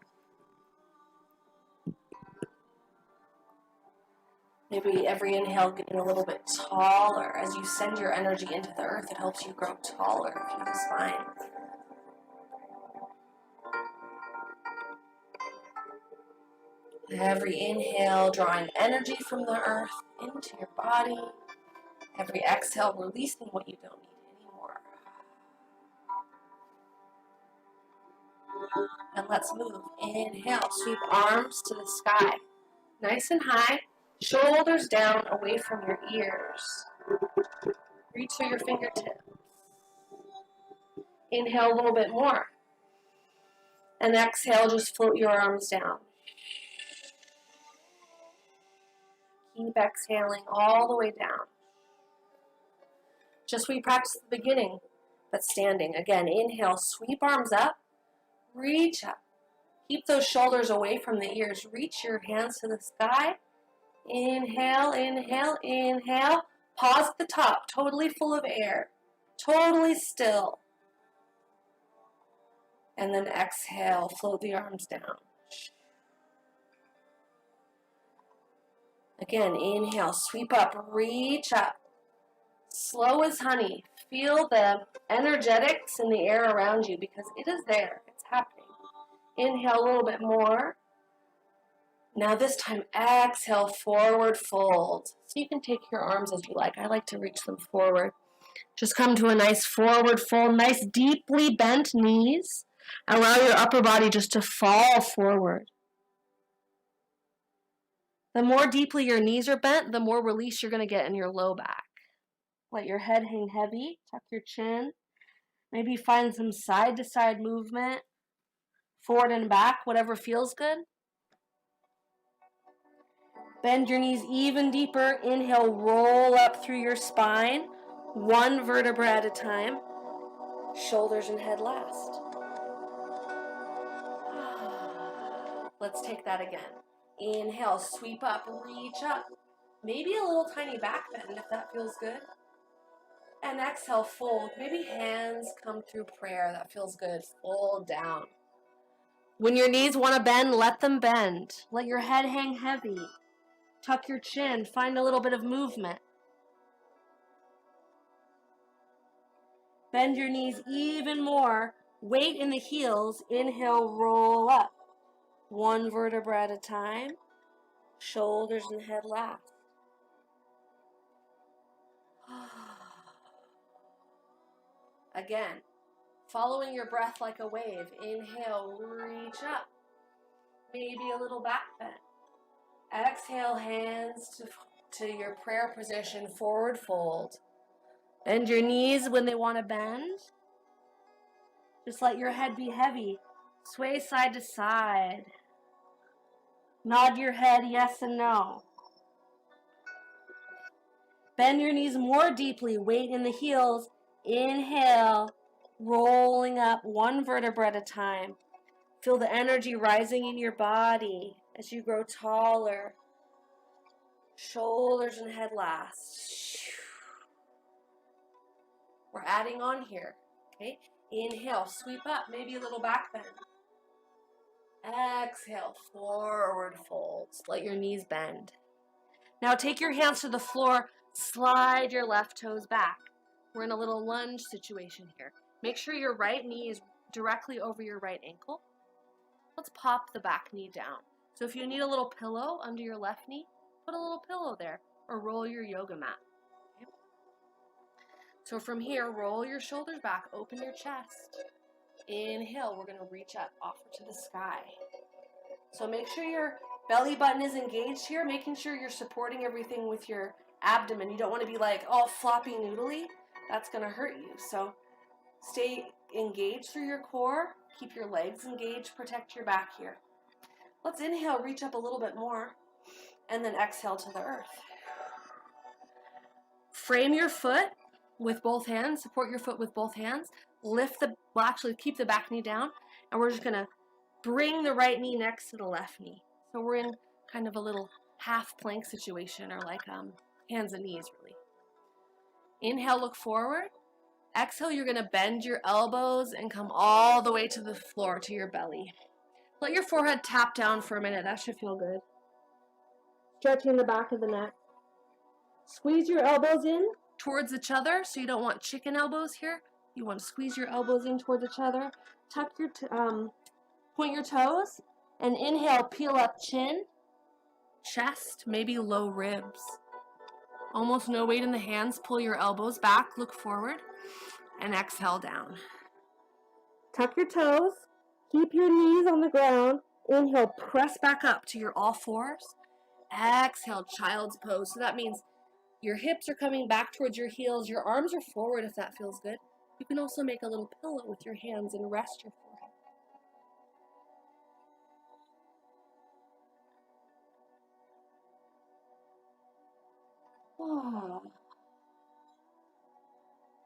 Maybe every inhale getting a little bit taller. As you send your energy into the earth, it helps you grow taller if you have a spine. Every inhale, drawing energy from the earth into your body. Every exhale, releasing what you don't need anymore. And let's move. Inhale, sweep arms to the sky. Nice and high. Shoulders down, away from your ears. Reach for your fingertips. Inhale a little bit more. And exhale, just float your arms down. Keep exhaling all the way down. Just we practiced at the beginning, but standing. Again, inhale, sweep arms up, reach up. Keep those shoulders away from the ears. Reach your hands to the sky. Inhale, inhale, inhale. Pause at the top, totally full of air, totally still. And then exhale, float the arms down. Again, inhale, sweep up, reach up. Slow as honey. Feel the energetics in the air around you because it is there. It's happening. Inhale a little bit more. Now this time, exhale, forward fold. So you can take your arms as you like. I like to reach them forward. Just come to a nice forward fold, nice deeply bent knees. Allow your upper body just to fall forward. The more deeply your knees are bent, the more release you're going to get in your low back. Let your head hang heavy, tuck your chin. Maybe find some side-to-side movement, forward and back, whatever feels good. Bend your knees even deeper. Inhale, roll up through your spine, one vertebra at a time. Shoulders and head last. Let's take that again. Inhale, sweep up, reach up. Maybe a little tiny back bend if that feels good. And exhale, fold. Maybe hands come through prayer. That feels good. Fold down. When your knees want to bend, let them bend. Let your head hang heavy. Tuck your chin. Find a little bit of movement. Bend your knees even more. Weight in the heels. Inhale, roll up. One vertebra at a time. Shoulders and head last. Again, following your breath like a wave. Inhale, reach up. Maybe a little back bend. Exhale, hands to to your prayer position, forward fold. Bend your knees when they want to bend. Just let your head be heavy. Sway side to side. Nod your head yes and no. Bend your knees more deeply. Weight in the heels. Inhale, rolling up one vertebra at a time. Feel the energy rising in your body as you grow taller. Shoulders and head last. We're adding on here. Okay? Inhale, sweep up, maybe a little back bend. Exhale, forward folds. Let your knees bend. Now take your hands to the floor. Slide your left toes back. We're in a little lunge situation here. Make sure your right knee is directly over your right ankle. Let's pop the back knee down. So if you need a little pillow under your left knee, put a little pillow there or roll your yoga mat. Okay? So from here, roll your shoulders back, open your chest. Inhale, we're going to reach up, offer to the sky. So make sure your belly button is engaged here, making sure you're supporting everything with your abdomen. You don't want to be like all floppy noodly. That's going to hurt you. So stay engaged through your core. Keep your legs engaged. Protect your back here. Let's inhale, reach up a little bit more, and then exhale to the earth. Frame your foot with both hands. Support your foot with both hands. Actually keep the back knee down, and we're just going to bring the right knee next to the left knee. So we're in kind of a little half plank situation, or like hands and knees really. Inhale, look forward. Exhale, you're going to bend your elbows and come all the way to the floor, to your belly. Let your forehead tap down for a minute. That should feel good. Stretching the back of the neck. Squeeze your elbows in towards each other, so you don't want chicken elbows here. You want to squeeze your elbows in towards each other. Tuck your point your toes, and inhale, peel up chin, chest, maybe low ribs. Almost no weight in the hands. Pull your elbows back, look forward, and exhale down. Tuck your toes, keep your knees on the ground. Inhale, press back up to your all fours. Exhale, child's pose. So that means your hips are coming back towards your heels. Your arms are forward if that feels good. You can also make a little pillow with your hands and rest your forehead.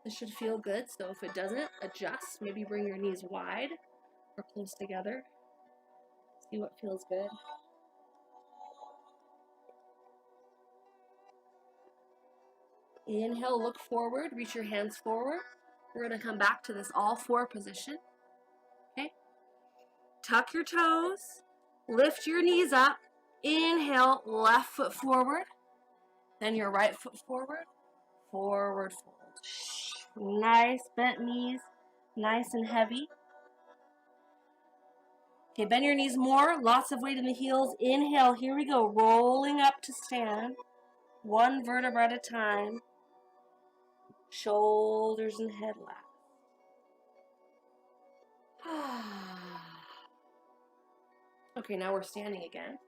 This should feel good, so if it doesn't, adjust. Maybe bring your knees wide or close together. See what feels good. Inhale, look forward, reach your hands forward. We're going to come back to this all four position. Okay? Tuck your toes, lift your knees up. Inhale, left foot forward. Then your right foot forward. Forward fold. Nice bent knees, nice and heavy. Okay, bend your knees more, lots of weight in the heels. Inhale, here we go, rolling up to stand. One vertebra at a time. Shoulders and head last. Okay, now we're standing again.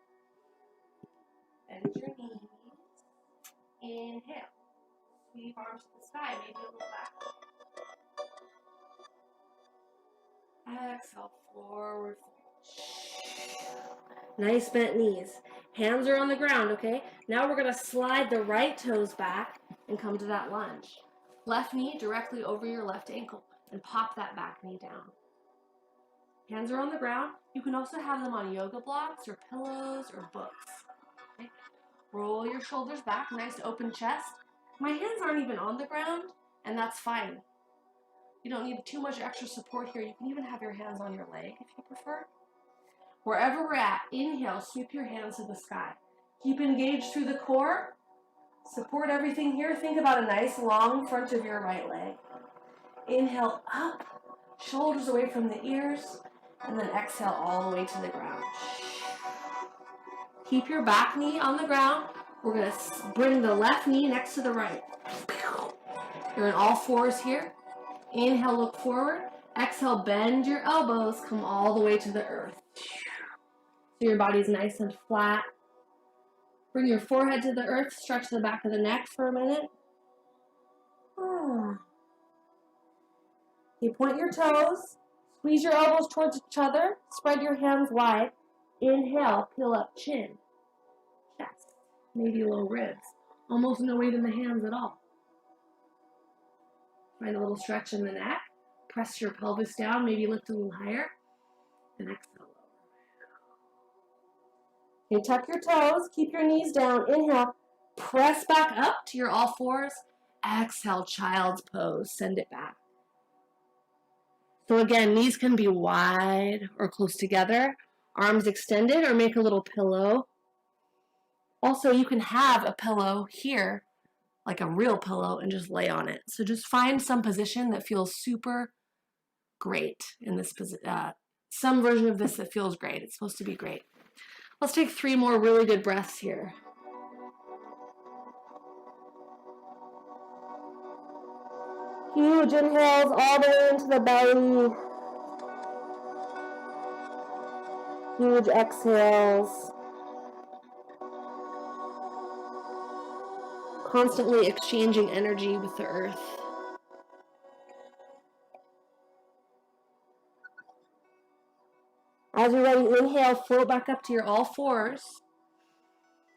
Bend your knees. Inhale. Sweep arms to the sky, maybe a little back. Exhale, forward fold. Nice bent knees. Hands are on the ground, okay? Now we're going to slide the right toes back and come to that lunge. Left knee directly over your left ankle and pop that back knee down. Hands are on the ground. You can also have them on yoga blocks or pillows or books. Okay? Roll your shoulders back, nice open chest. My hands aren't even on the ground, and that's fine. You don't need too much extra support here. You can even have your hands on your leg if you prefer. Wherever we're at, inhale, sweep your hands to the sky. Keep engaged through the core. Support everything here. Think about a nice long front of your right leg. Inhale up, shoulders away from the ears, and then exhale all the way to the ground. Keep your back knee on the ground. We're going to bring the left knee next to the right. You're in all fours here. Inhale, look forward. Exhale, bend your elbows. Come all the way to the earth. So your body's nice and flat. Bring your forehead to the earth, stretch the back of the neck for a minute. You point your toes, squeeze your elbows towards each other, spread your hands wide. Inhale, peel up chin, chest, maybe low ribs. Almost no weight in the hands at all. Find a little stretch in the neck. Press your pelvis down, maybe lift a little higher. And exhale. Okay, tuck your toes, keep your knees down. Inhale, press back up to your all fours. Exhale, child's pose, send it back. So again, knees can be wide or close together, arms extended, or make a little pillow. Also, you can have a pillow here, like a real pillow, and just lay on it. So just find some position that feels super great in this position. Some version of this that feels great. It's supposed to be great. Let's take 3 more really good breaths here. Huge inhales all the way into the belly. Huge exhales. Constantly exchanging energy with the earth. As you're ready, inhale, float back up to your all fours.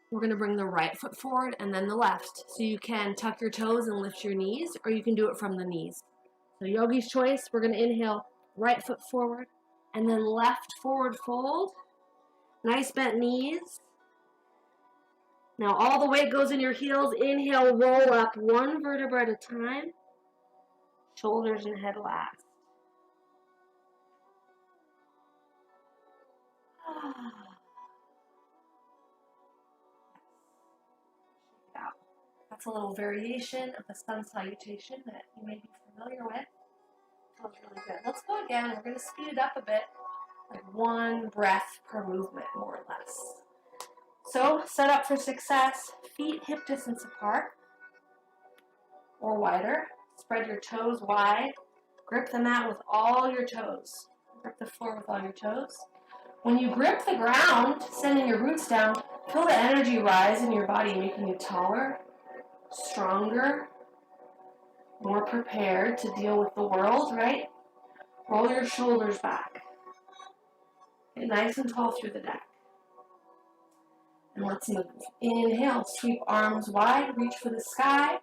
We're going to bring the right foot forward and then the left. So you can tuck your toes and lift your knees, or you can do it from the knees. So yogi's choice, we're going to inhale, right foot forward, and then left forward fold. Nice bent knees. Now all the weight goes in your heels. Inhale, roll up 1 vertebra at a time. Shoulders and head last. That's a little variation of the sun salutation that you may be familiar with. Feels really good. Let's go again. We're going to speed it up a bit, like 1 breath per movement, more or less. So, set up for success. Feet hip distance apart or wider. Spread your toes wide. Grip the mat with all your toes. Grip the floor with all your toes. When you grip the ground, sending your roots down, feel the energy rise in your body, making you taller, stronger, more prepared to deal with the world, right? Roll your shoulders back. Get nice and tall through the neck. And let's move. Inhale, sweep arms wide, reach for the sky,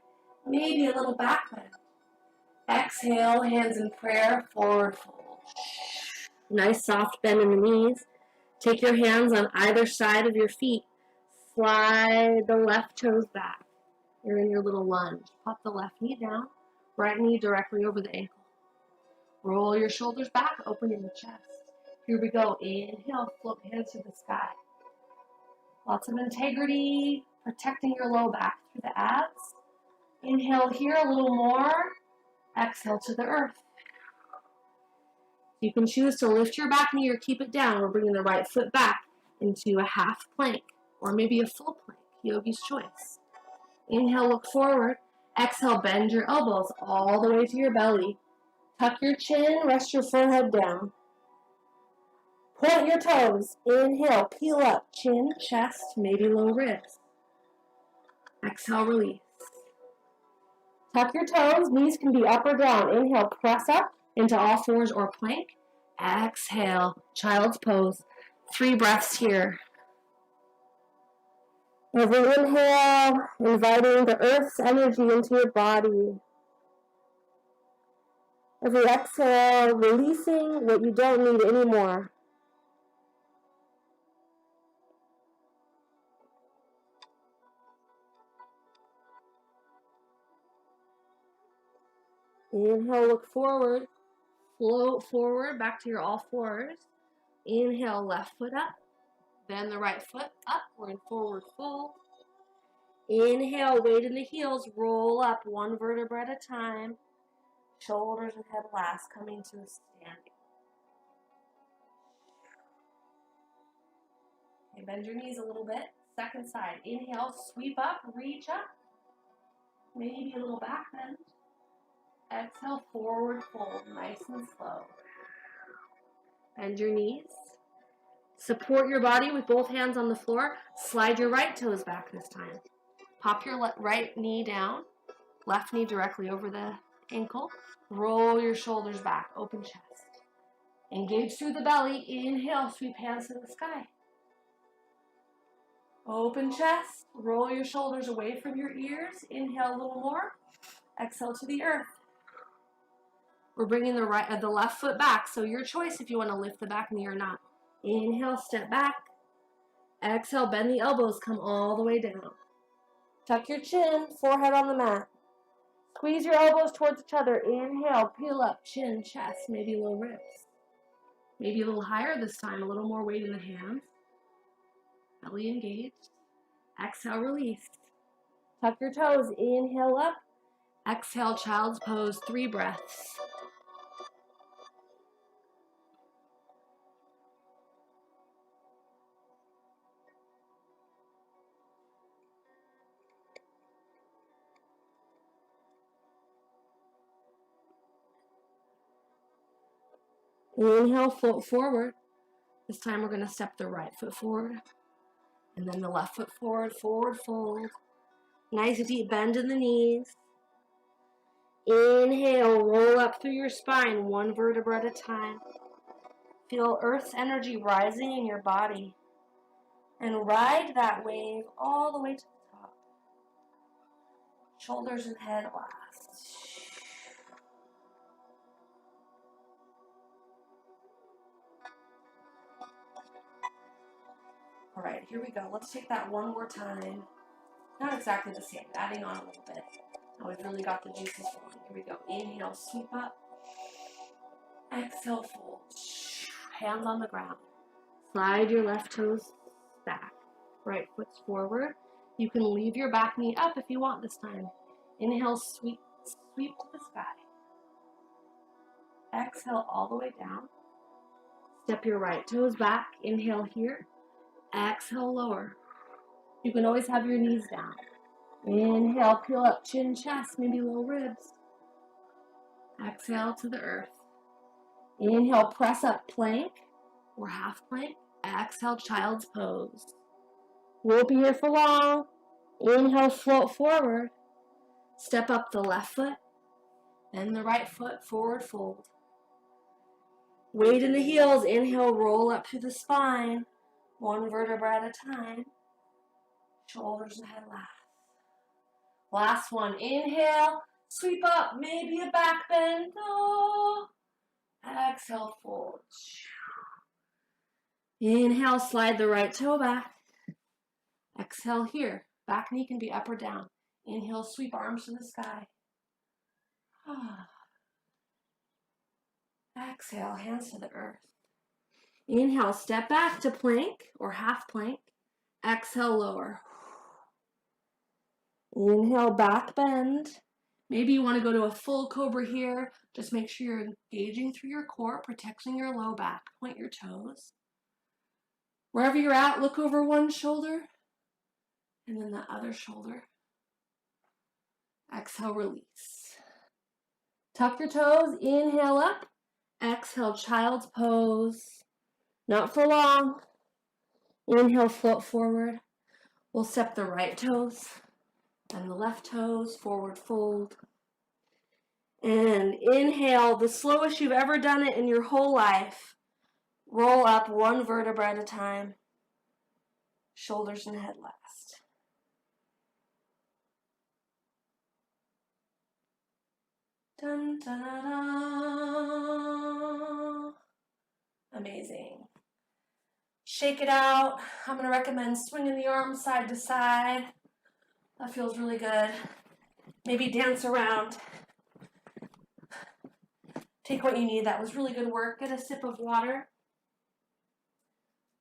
maybe a little back bend. Exhale, hands in prayer, forward fold. Nice soft bend in the knees. Take your hands on either side of your feet. Slide the left toes back. You're in your little lunge. Pop the left knee down, right knee directly over the ankle. Roll your shoulders back, opening the chest. Here we go. Inhale, float hands to the sky. Lots of integrity, protecting your low back through the abs. Inhale here a little more. Exhale to the earth. You can choose to lift your back knee or keep it down. We're bringing the right foot back into a half plank or maybe a full plank, yogi's choice. Inhale, look forward. Exhale, bend your elbows all the way to your belly. Tuck your chin, rest your forehead down. Point your toes. Inhale, peel up, chin, chest, maybe low ribs. Exhale, release. Tuck your toes, knees can be up or down. Inhale, press up into all fours or plank. Exhale, child's pose. 3 breaths here. Every inhale, inviting the earth's energy into your body. Every exhale, releasing what you don't need anymore. Inhale, look forward. Float forward, back to your all fours. Inhale, left foot up. Bend the right foot up. We're in forward fold. Inhale, weight in the heels. Roll up 1 vertebra at a time. Shoulders and head last, coming to a standing. Okay, bend your knees a little bit. Second side. Inhale, sweep up, reach up. Maybe a little back bend. Exhale, forward fold, nice and slow. Bend your knees. Support your body with both hands on the floor. Slide your right toes back this time. Pop your right knee down, left knee directly over the ankle. Roll your shoulders back, open chest. Engage through the belly. Inhale, sweep hands to the sky. Open chest. Roll your shoulders away from your ears. Inhale a little more. Exhale to the earth. We're bringing the left foot back, so your choice if you want to lift the back knee or not. Inhale, step back. Exhale, bend the elbows, come all the way down. Tuck your chin, forehead on the mat. Squeeze your elbows towards each other. Inhale, peel up, chin, chest, maybe low ribs. Maybe a little higher this time, a little more weight in the hands. Belly engaged. Exhale, release. Tuck your toes, inhale up. Exhale, child's pose, 3 breaths. Inhale, foot forward. This time we're going to step the right foot forward. And then the left foot forward, forward fold. Nice deep bend in the knees. Inhale, roll up through your spine, 1 vertebra at a time. Feel Earth's energy rising in your body. And ride that wave all the way to the top. Shoulders and head last. All right, here we go. Let's take that one more time. Not exactly the same, adding on a little bit. Now we've really got the juices flowing. Here we go. Inhale, sweep up. Exhale, fold. Hands on the ground. Slide your left toes back. Right foot's forward. You can leave your back knee up if you want this time. Inhale, sweep to the sky. Exhale all the way down. Step your right toes back. Inhale here. Exhale, lower. You can always have your knees down. Inhale, peel up, chin, chest, maybe low ribs. Exhale to the earth. Inhale, press up, plank or half plank. Exhale, child's pose. Won't be here for long. Inhale, float forward. Step up the left foot and the right foot, forward fold. Weight in the heels. Inhale, roll up through the spine. 1 vertebra at a time. Shoulders and head last. Last one. Inhale, sweep up, maybe a back bend. Oh. Exhale, fold. Inhale, slide the right toe back. Exhale here. Back knee can be up or down. Inhale, sweep arms to the sky. Exhale, hands to the earth. Inhale, step back to plank or half plank. Exhale, lower. Inhale, back bend. Maybe you want to go to a full cobra here. Just make sure you're engaging through your core, protecting your low back. Point your toes. Wherever you're at, look over one shoulder and then the other shoulder. Exhale, release. Tuck your toes, inhale up. Exhale, child's pose. Not for long. Inhale, float forward. We'll step the right toes and the left toes, forward fold. And inhale, the slowest you've ever done it in your whole life. Roll up 1 vertebra at a time. Shoulders and head last. Dun, dun, dun, dun. Amazing. Shake it out. I'm going to recommend swinging the arms side to side. That feels really good. Maybe dance around. Take what you need. That was really good work. Get a sip of water.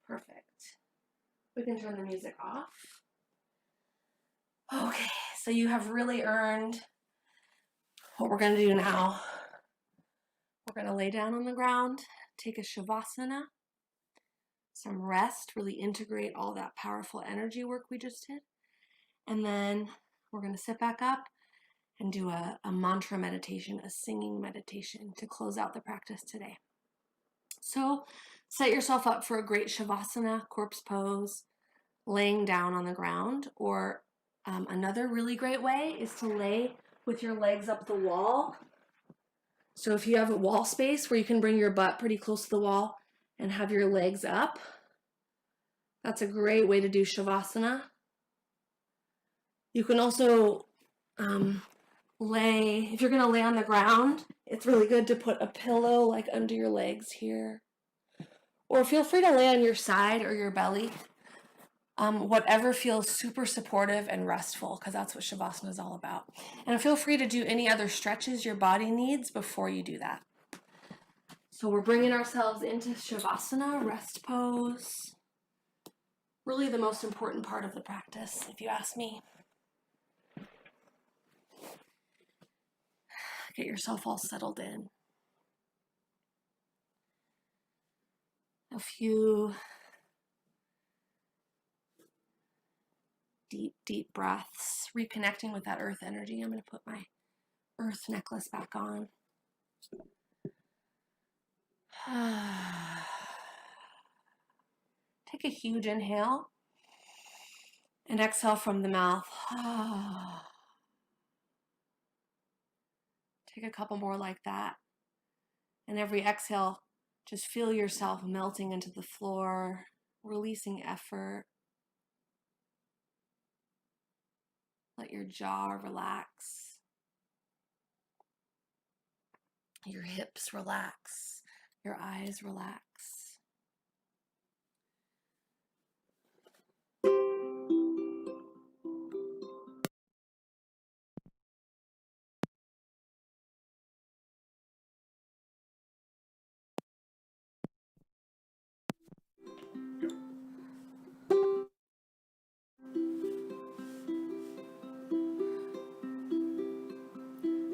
Perfect. We can turn the music off. Okay, so you have really earned what we're going to do now. We're going to lay down on the ground, take a shavasana, some rest, really integrate all that powerful energy work we just did. And then we're going to sit back up and do a mantra meditation, a singing meditation to close out the practice today. So Set yourself up for a great Shavasana, corpse pose, laying down on the ground, or another really great way is to lay with your legs up the wall. So if you have a wall space where you can bring your butt pretty close to the wall and have your legs up, that's a great way to do Shavasana. You can also lay, if you're going to lay on the ground, it's really good to put a pillow like under your legs here. Or feel free to lay on your side or your belly. Whatever feels super supportive and restful, because that's what Shavasana is all about. And feel free to do any other stretches your body needs before you do that. So we're bringing ourselves into Shavasana, rest pose. Really the most important part of the practice, if you ask me. Get yourself all settled in. A few deep breaths, reconnecting with that earth energy. I'm going to put my earth necklace back on. Take a huge inhale and exhale from the mouth. Take a couple more like that. And every exhale, just feel yourself melting into the floor, releasing effort. Let your jaw relax. Your hips relax. Your eyes relax.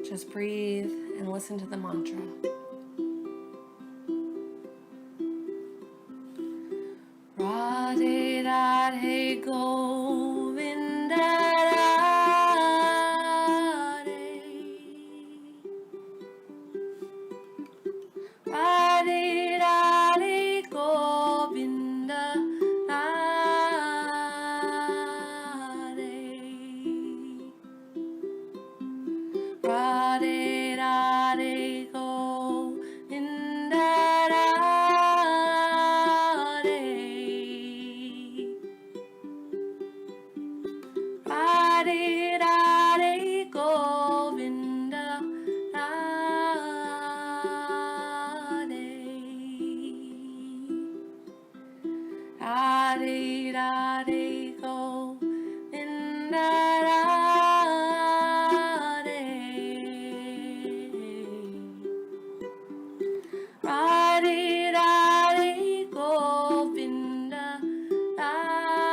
Just breathe and listen to the mantra. Radhe Radhe Govinda Radhe. Radhe Radhe Govinda Radhe. Radhe Radhe Govinda Radhe. Radhe Radhe Govinda Radhe. Radhe Radhe Govinda Radhe. Radhe Radhe Govinda Radhe.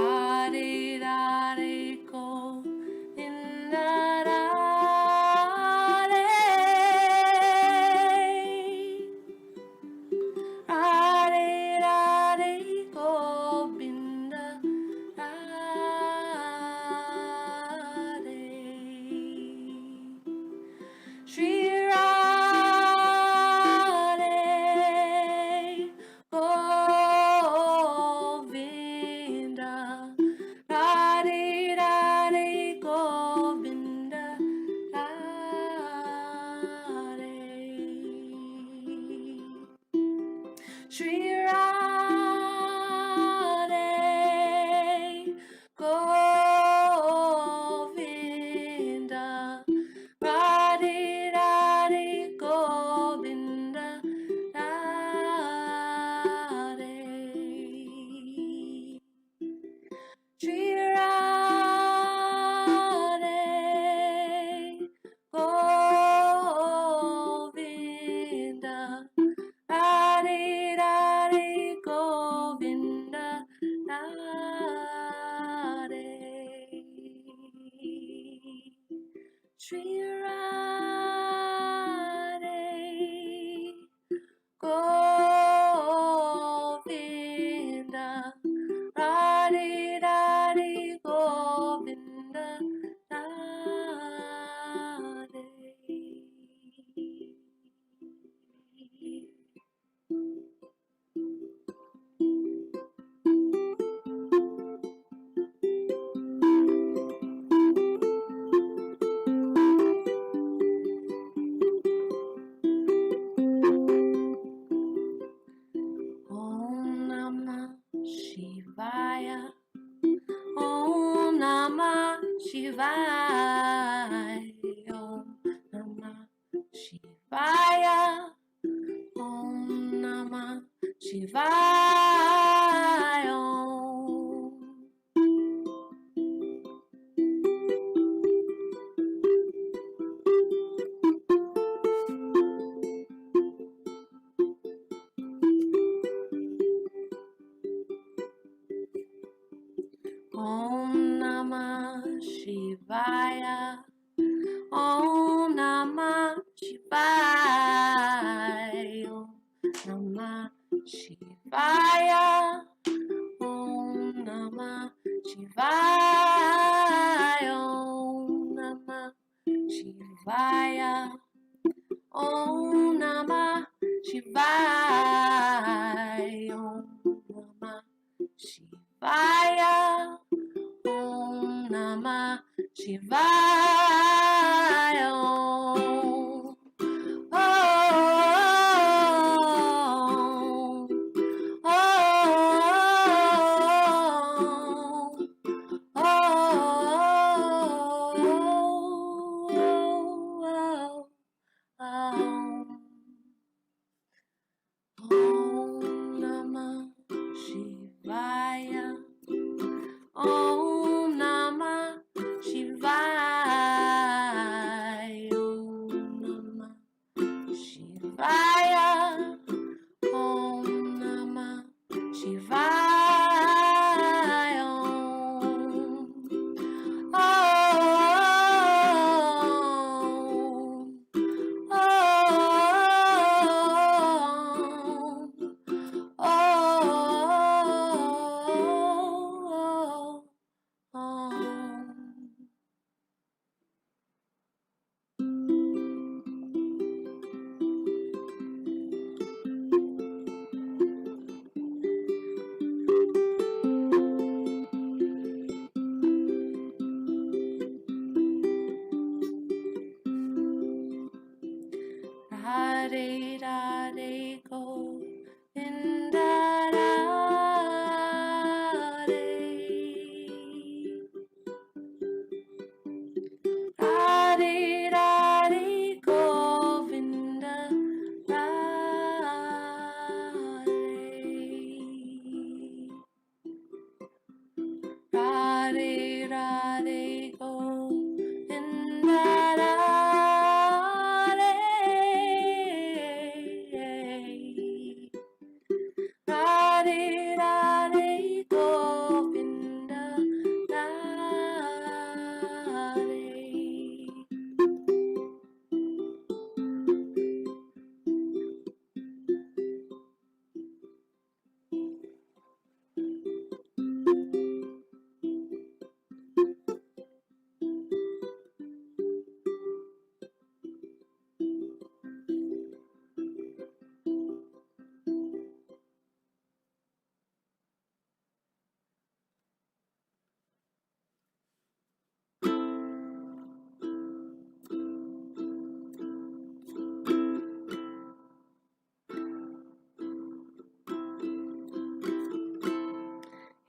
Radhe Radhe Govinda Radhe. Radhe Radhe Govinda Radhe. Shri Radhe Govinda. Radhe Radhe Govinda Radhe. Shri Radhe Govinda. Radhe Radhe Govinda Radhe. Shri Radhe Govinda. Radhe Radhe Govinda Radhe. Shri Radhe Govinda. Radhe Radhe Govinda Radhe. Shivaya. Om Namah Shivaya. Om Namah Shivaya. Om Namah Shivaya. Om Namah Shivaya. Om Namah Shivaya. Om Namah Shivaya. Om Namah Shivaya. Om Namah Shivaya. Om Namah Shivaya. Om Namah Shivaya. Om Namah Shivaya. Radhe Radhe Govinda Radhe. Radhe Radhe Govinda Radhe. Radhe Radhe Govinda Radhe. Radhe Radhe Govinda Radhe.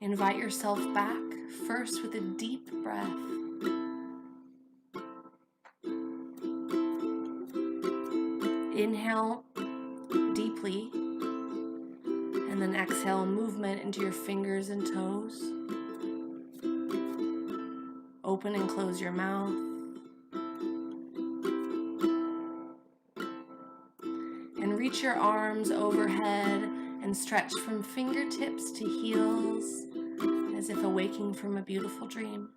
Invite yourself back, first with a deep breath. Inhale deeply, and then exhale movement into your fingers and toes. Open and close your mouth. And reach your arms overhead and stretch from fingertips to heels, as if awaking from a beautiful dream.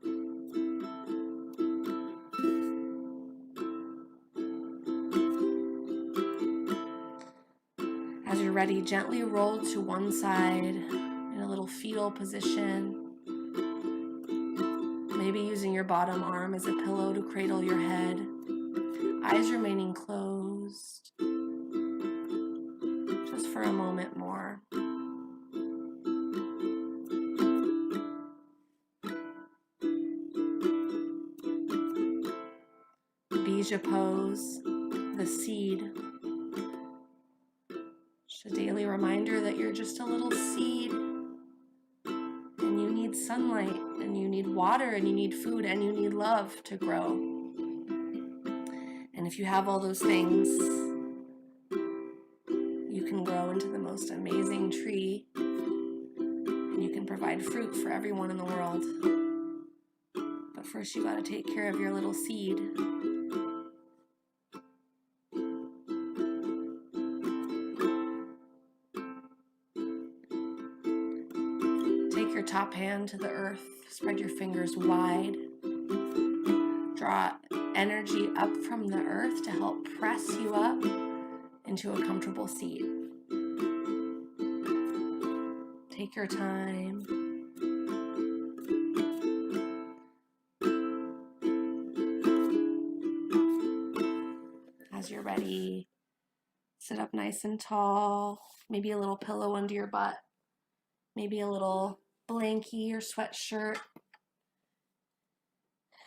As you're ready, gently roll to one side in a little fetal position, maybe using your bottom arm as a pillow to cradle your head, eyes remaining closed, just for a moment more. Bija pose, the seed. Just a daily reminder that you're just a little seed and you need sunlight, and you need water, and you need food, and you need love to grow. And if you have all those things, you can grow into the most amazing tree, and you can provide fruit for everyone in the world. But first, you got to take care of your little seed. Take your top hand to the earth, spread your fingers wide. Draw energy up from the earth to help press you up into a comfortable seat. Take your time. As you're ready, sit up nice and tall, maybe a little pillow under your butt, maybe a little blankie or sweatshirt.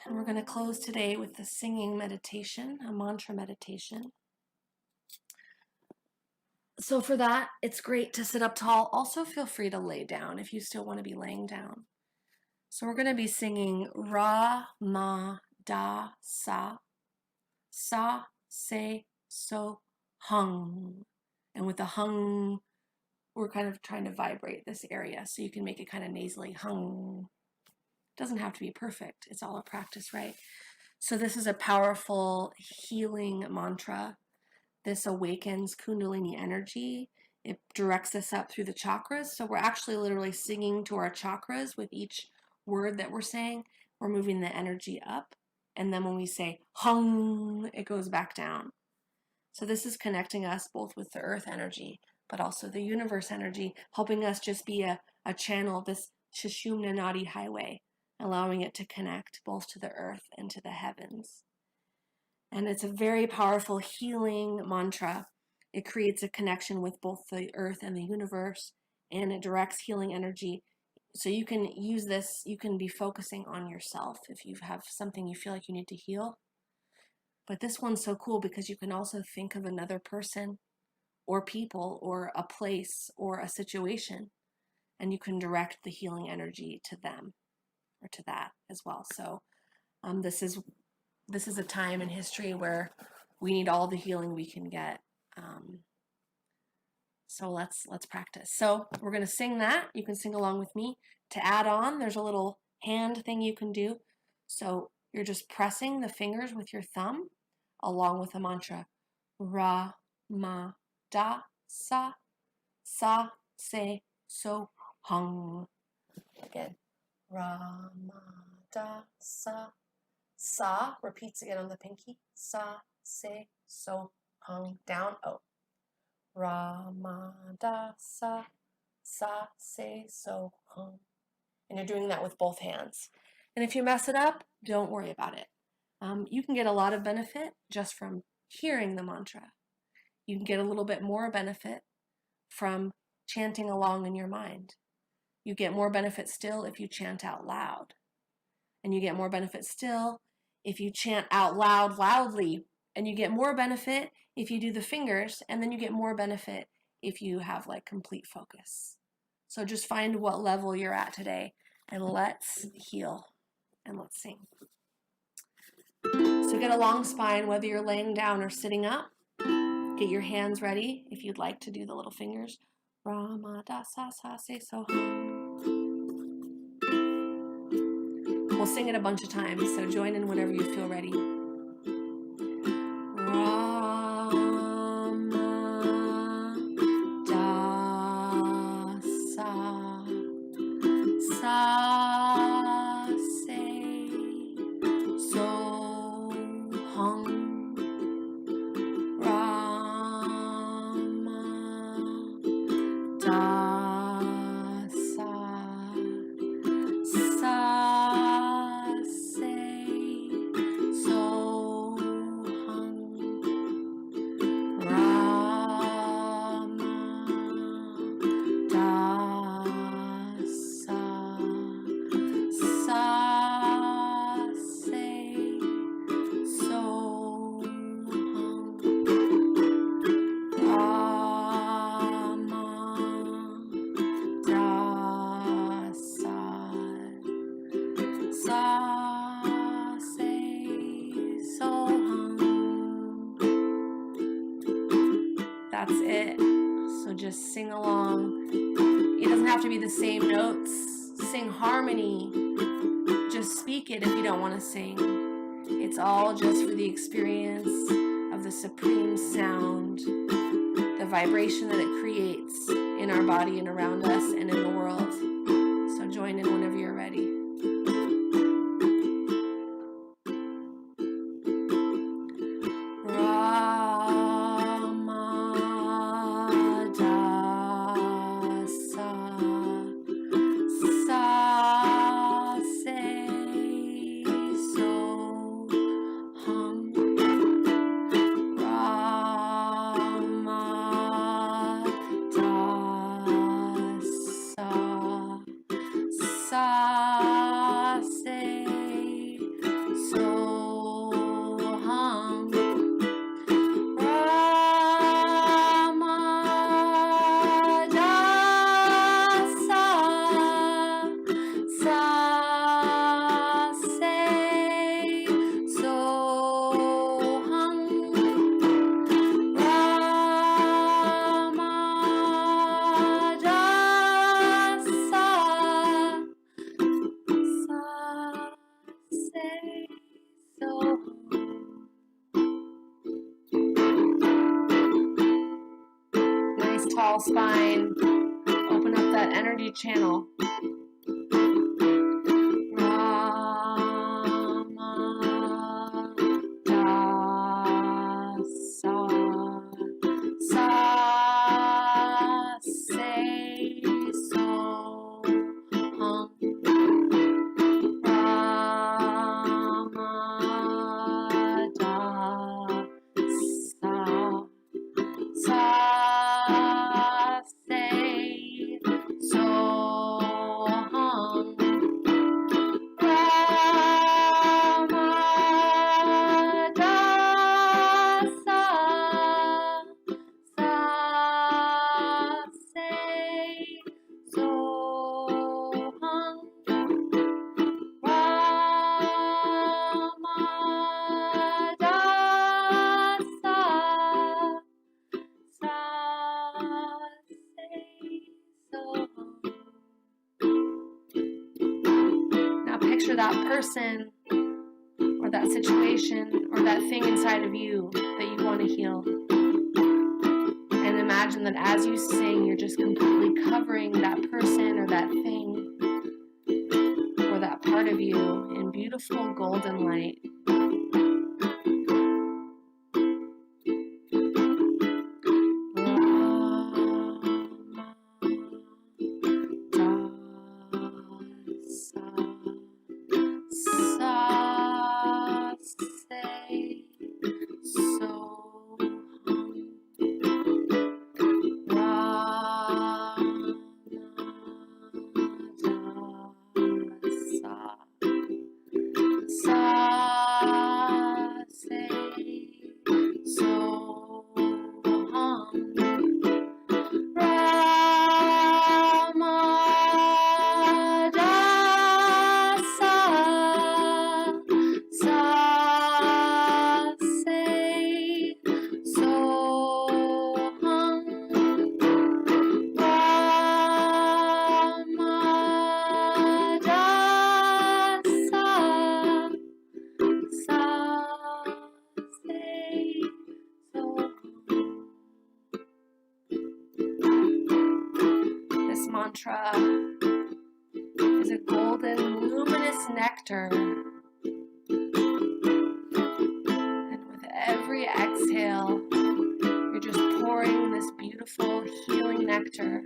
And we're going to close today with the singing meditation, a mantra meditation. So for that, it's great to sit up tall. Also feel free to lay down if you still want to be laying down. So we're going to be singing Ra, Ma, Da, Sa, Sa, Se, So, Hung. And with the hung, we're kind of trying to vibrate this area, so you can make it kind of nasally hung. It doesn't have to be perfect. It's all a practice, right? So this is a powerful healing mantra. This awakens Kundalini energy. It directs us up through the chakras. So we're actually literally singing to our chakras with each word that we're saying. We're moving the energy up. And then when we say hung, it goes back down. So this is connecting us both with the earth energy, but also the universe energy, helping us just be a channel, this Sushumna Nadi highway, allowing it to connect both to the earth and to the heavens. And it's a very powerful healing mantra. It creates a connection with both the earth and the universe, and it directs healing energy. So you can use this, you can be focusing on yourself if you have something you feel like you need to heal. But this one's so cool because you can also think of another person or people or a place or a situation, and you can direct the healing energy to them or to that as well. So this is a time in history where we need all the healing we can get. So let's practice. So we're going to sing that. You can sing along with me. To add on, there's a little hand thing you can do. So you're just pressing the fingers with your thumb along with the mantra. Ra, Ma, Da, Sa, Sa, Se, So, Hung. Again. Ra, Ma, Da, Sa, Sa. Repeats again on the pinky. Sa, Se, So, Hung. Down, O. Ra, Ma, Da, Sa, Sa, Se, So, Hung. And you're doing that with both hands. And if you mess it up, don't worry about it. You can get a lot of benefit just from hearing the mantra. You can get a little bit more benefit from chanting along in your mind. You get more benefit still if you chant out loud. And you get more benefit still if you chant out loud loudly. And you get more benefit if you do the fingers. And then you get more benefit if you have like complete focus. So just find what level you're at today, and let's heal and let's sing. So get a long spine, whether you're laying down or sitting up. Get your hands ready if you'd like to do the little fingers. Ra, Ma, Da, Sa, Sa, Se, So, Hung. We'll sing it a bunch of times, so join in whenever you feel ready. Ra, Ma, Da, Sa, Sa, Se, So, Hung. Da, Sa, Sa, Se, So, Hung. Ra, Ma, Da, Sa, Sa, Se, So, Hung. Ra, Ma, That's it. So just sing along. It doesn't have to be the same notes. Sing harmony. Just speak it if you don't want to sing. It's all just for the experience of the supreme sound, the vibration that it creates in our body and around us and in the world. So join in whenever you're ready. Tall spine. Open up that energy channel. Picture that person or that situation or that thing inside of you that you want to heal. And imagine that as you sing, you're just completely covering that person or that thing or that part of you in beautiful golden light. Mantra is a golden, luminous nectar. And with every exhale, you're just pouring this beautiful, healing nectar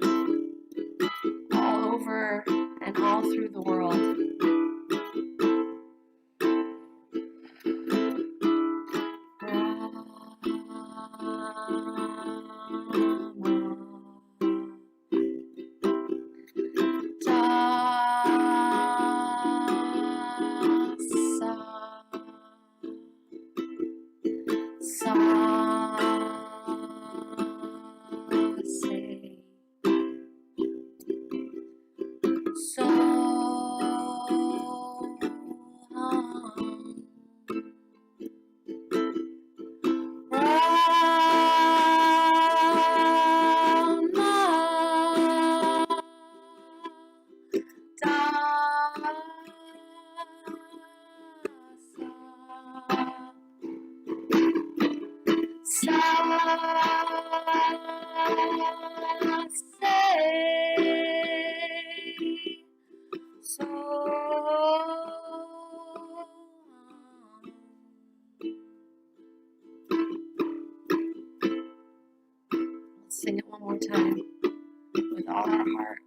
all over and all through the world. so let's sing it one more time with all our heart.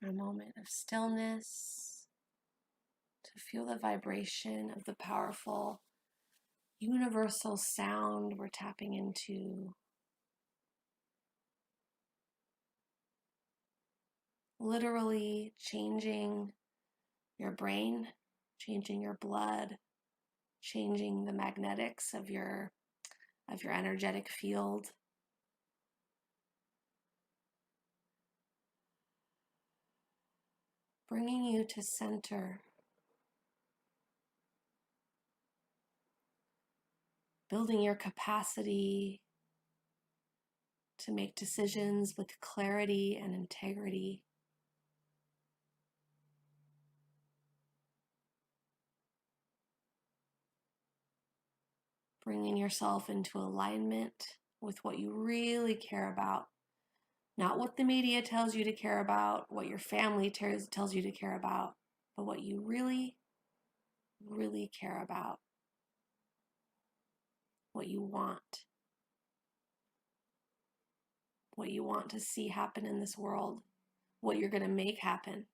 A moment of stillness to feel the vibration of the powerful universal sound we're tapping into. Literally changing your brain, changing your blood, changing the magnetics of your energetic field. Bringing you to center. Building your capacity to make decisions with clarity and integrity. Bringing yourself into alignment with what you really care about. Not what the media tells you to care about, what your family tells you to care about, but what you really, really care about. What you want. What you want to see happen in this world. What you're going to make happen.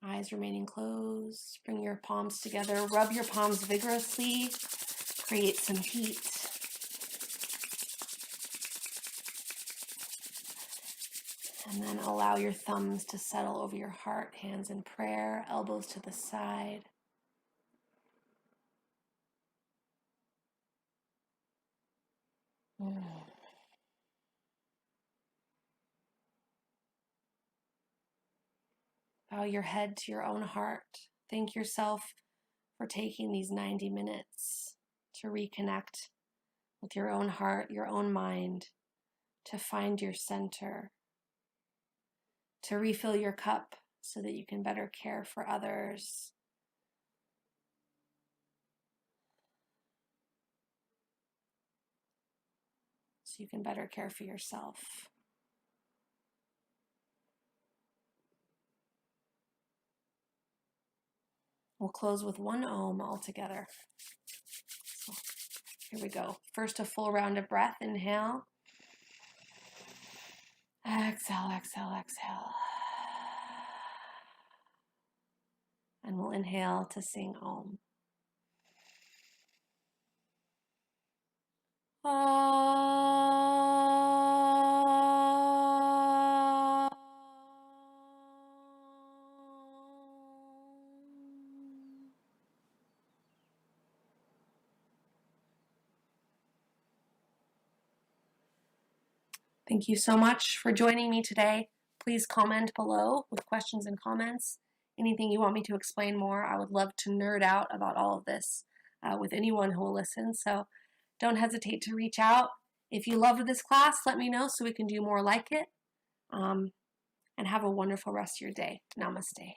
Eyes remaining closed. Bring your palms together. Rub your palms vigorously. Create some heat. And then allow your thumbs to settle over your heart, hands in prayer, elbows to the side. Bow your head to your own heart. Thank yourself for taking these 90 minutes to reconnect with your own heart, your own mind, to find your center, to refill your cup so that you can better care for others. So you can better care for yourself. We'll close with one Om all together. So here we go. First, a full round of breath. Inhale. Exhale, exhale, exhale. And we'll inhale to sing Om. Thank you so much for joining me today. Please comment below with questions and comments. Anything you want me to explain more, I would love to nerd out about all of this with anyone who will listen. So don't hesitate to reach out. If you loved this class, let me know so we can do more like it. And have a wonderful rest of your day. Namaste.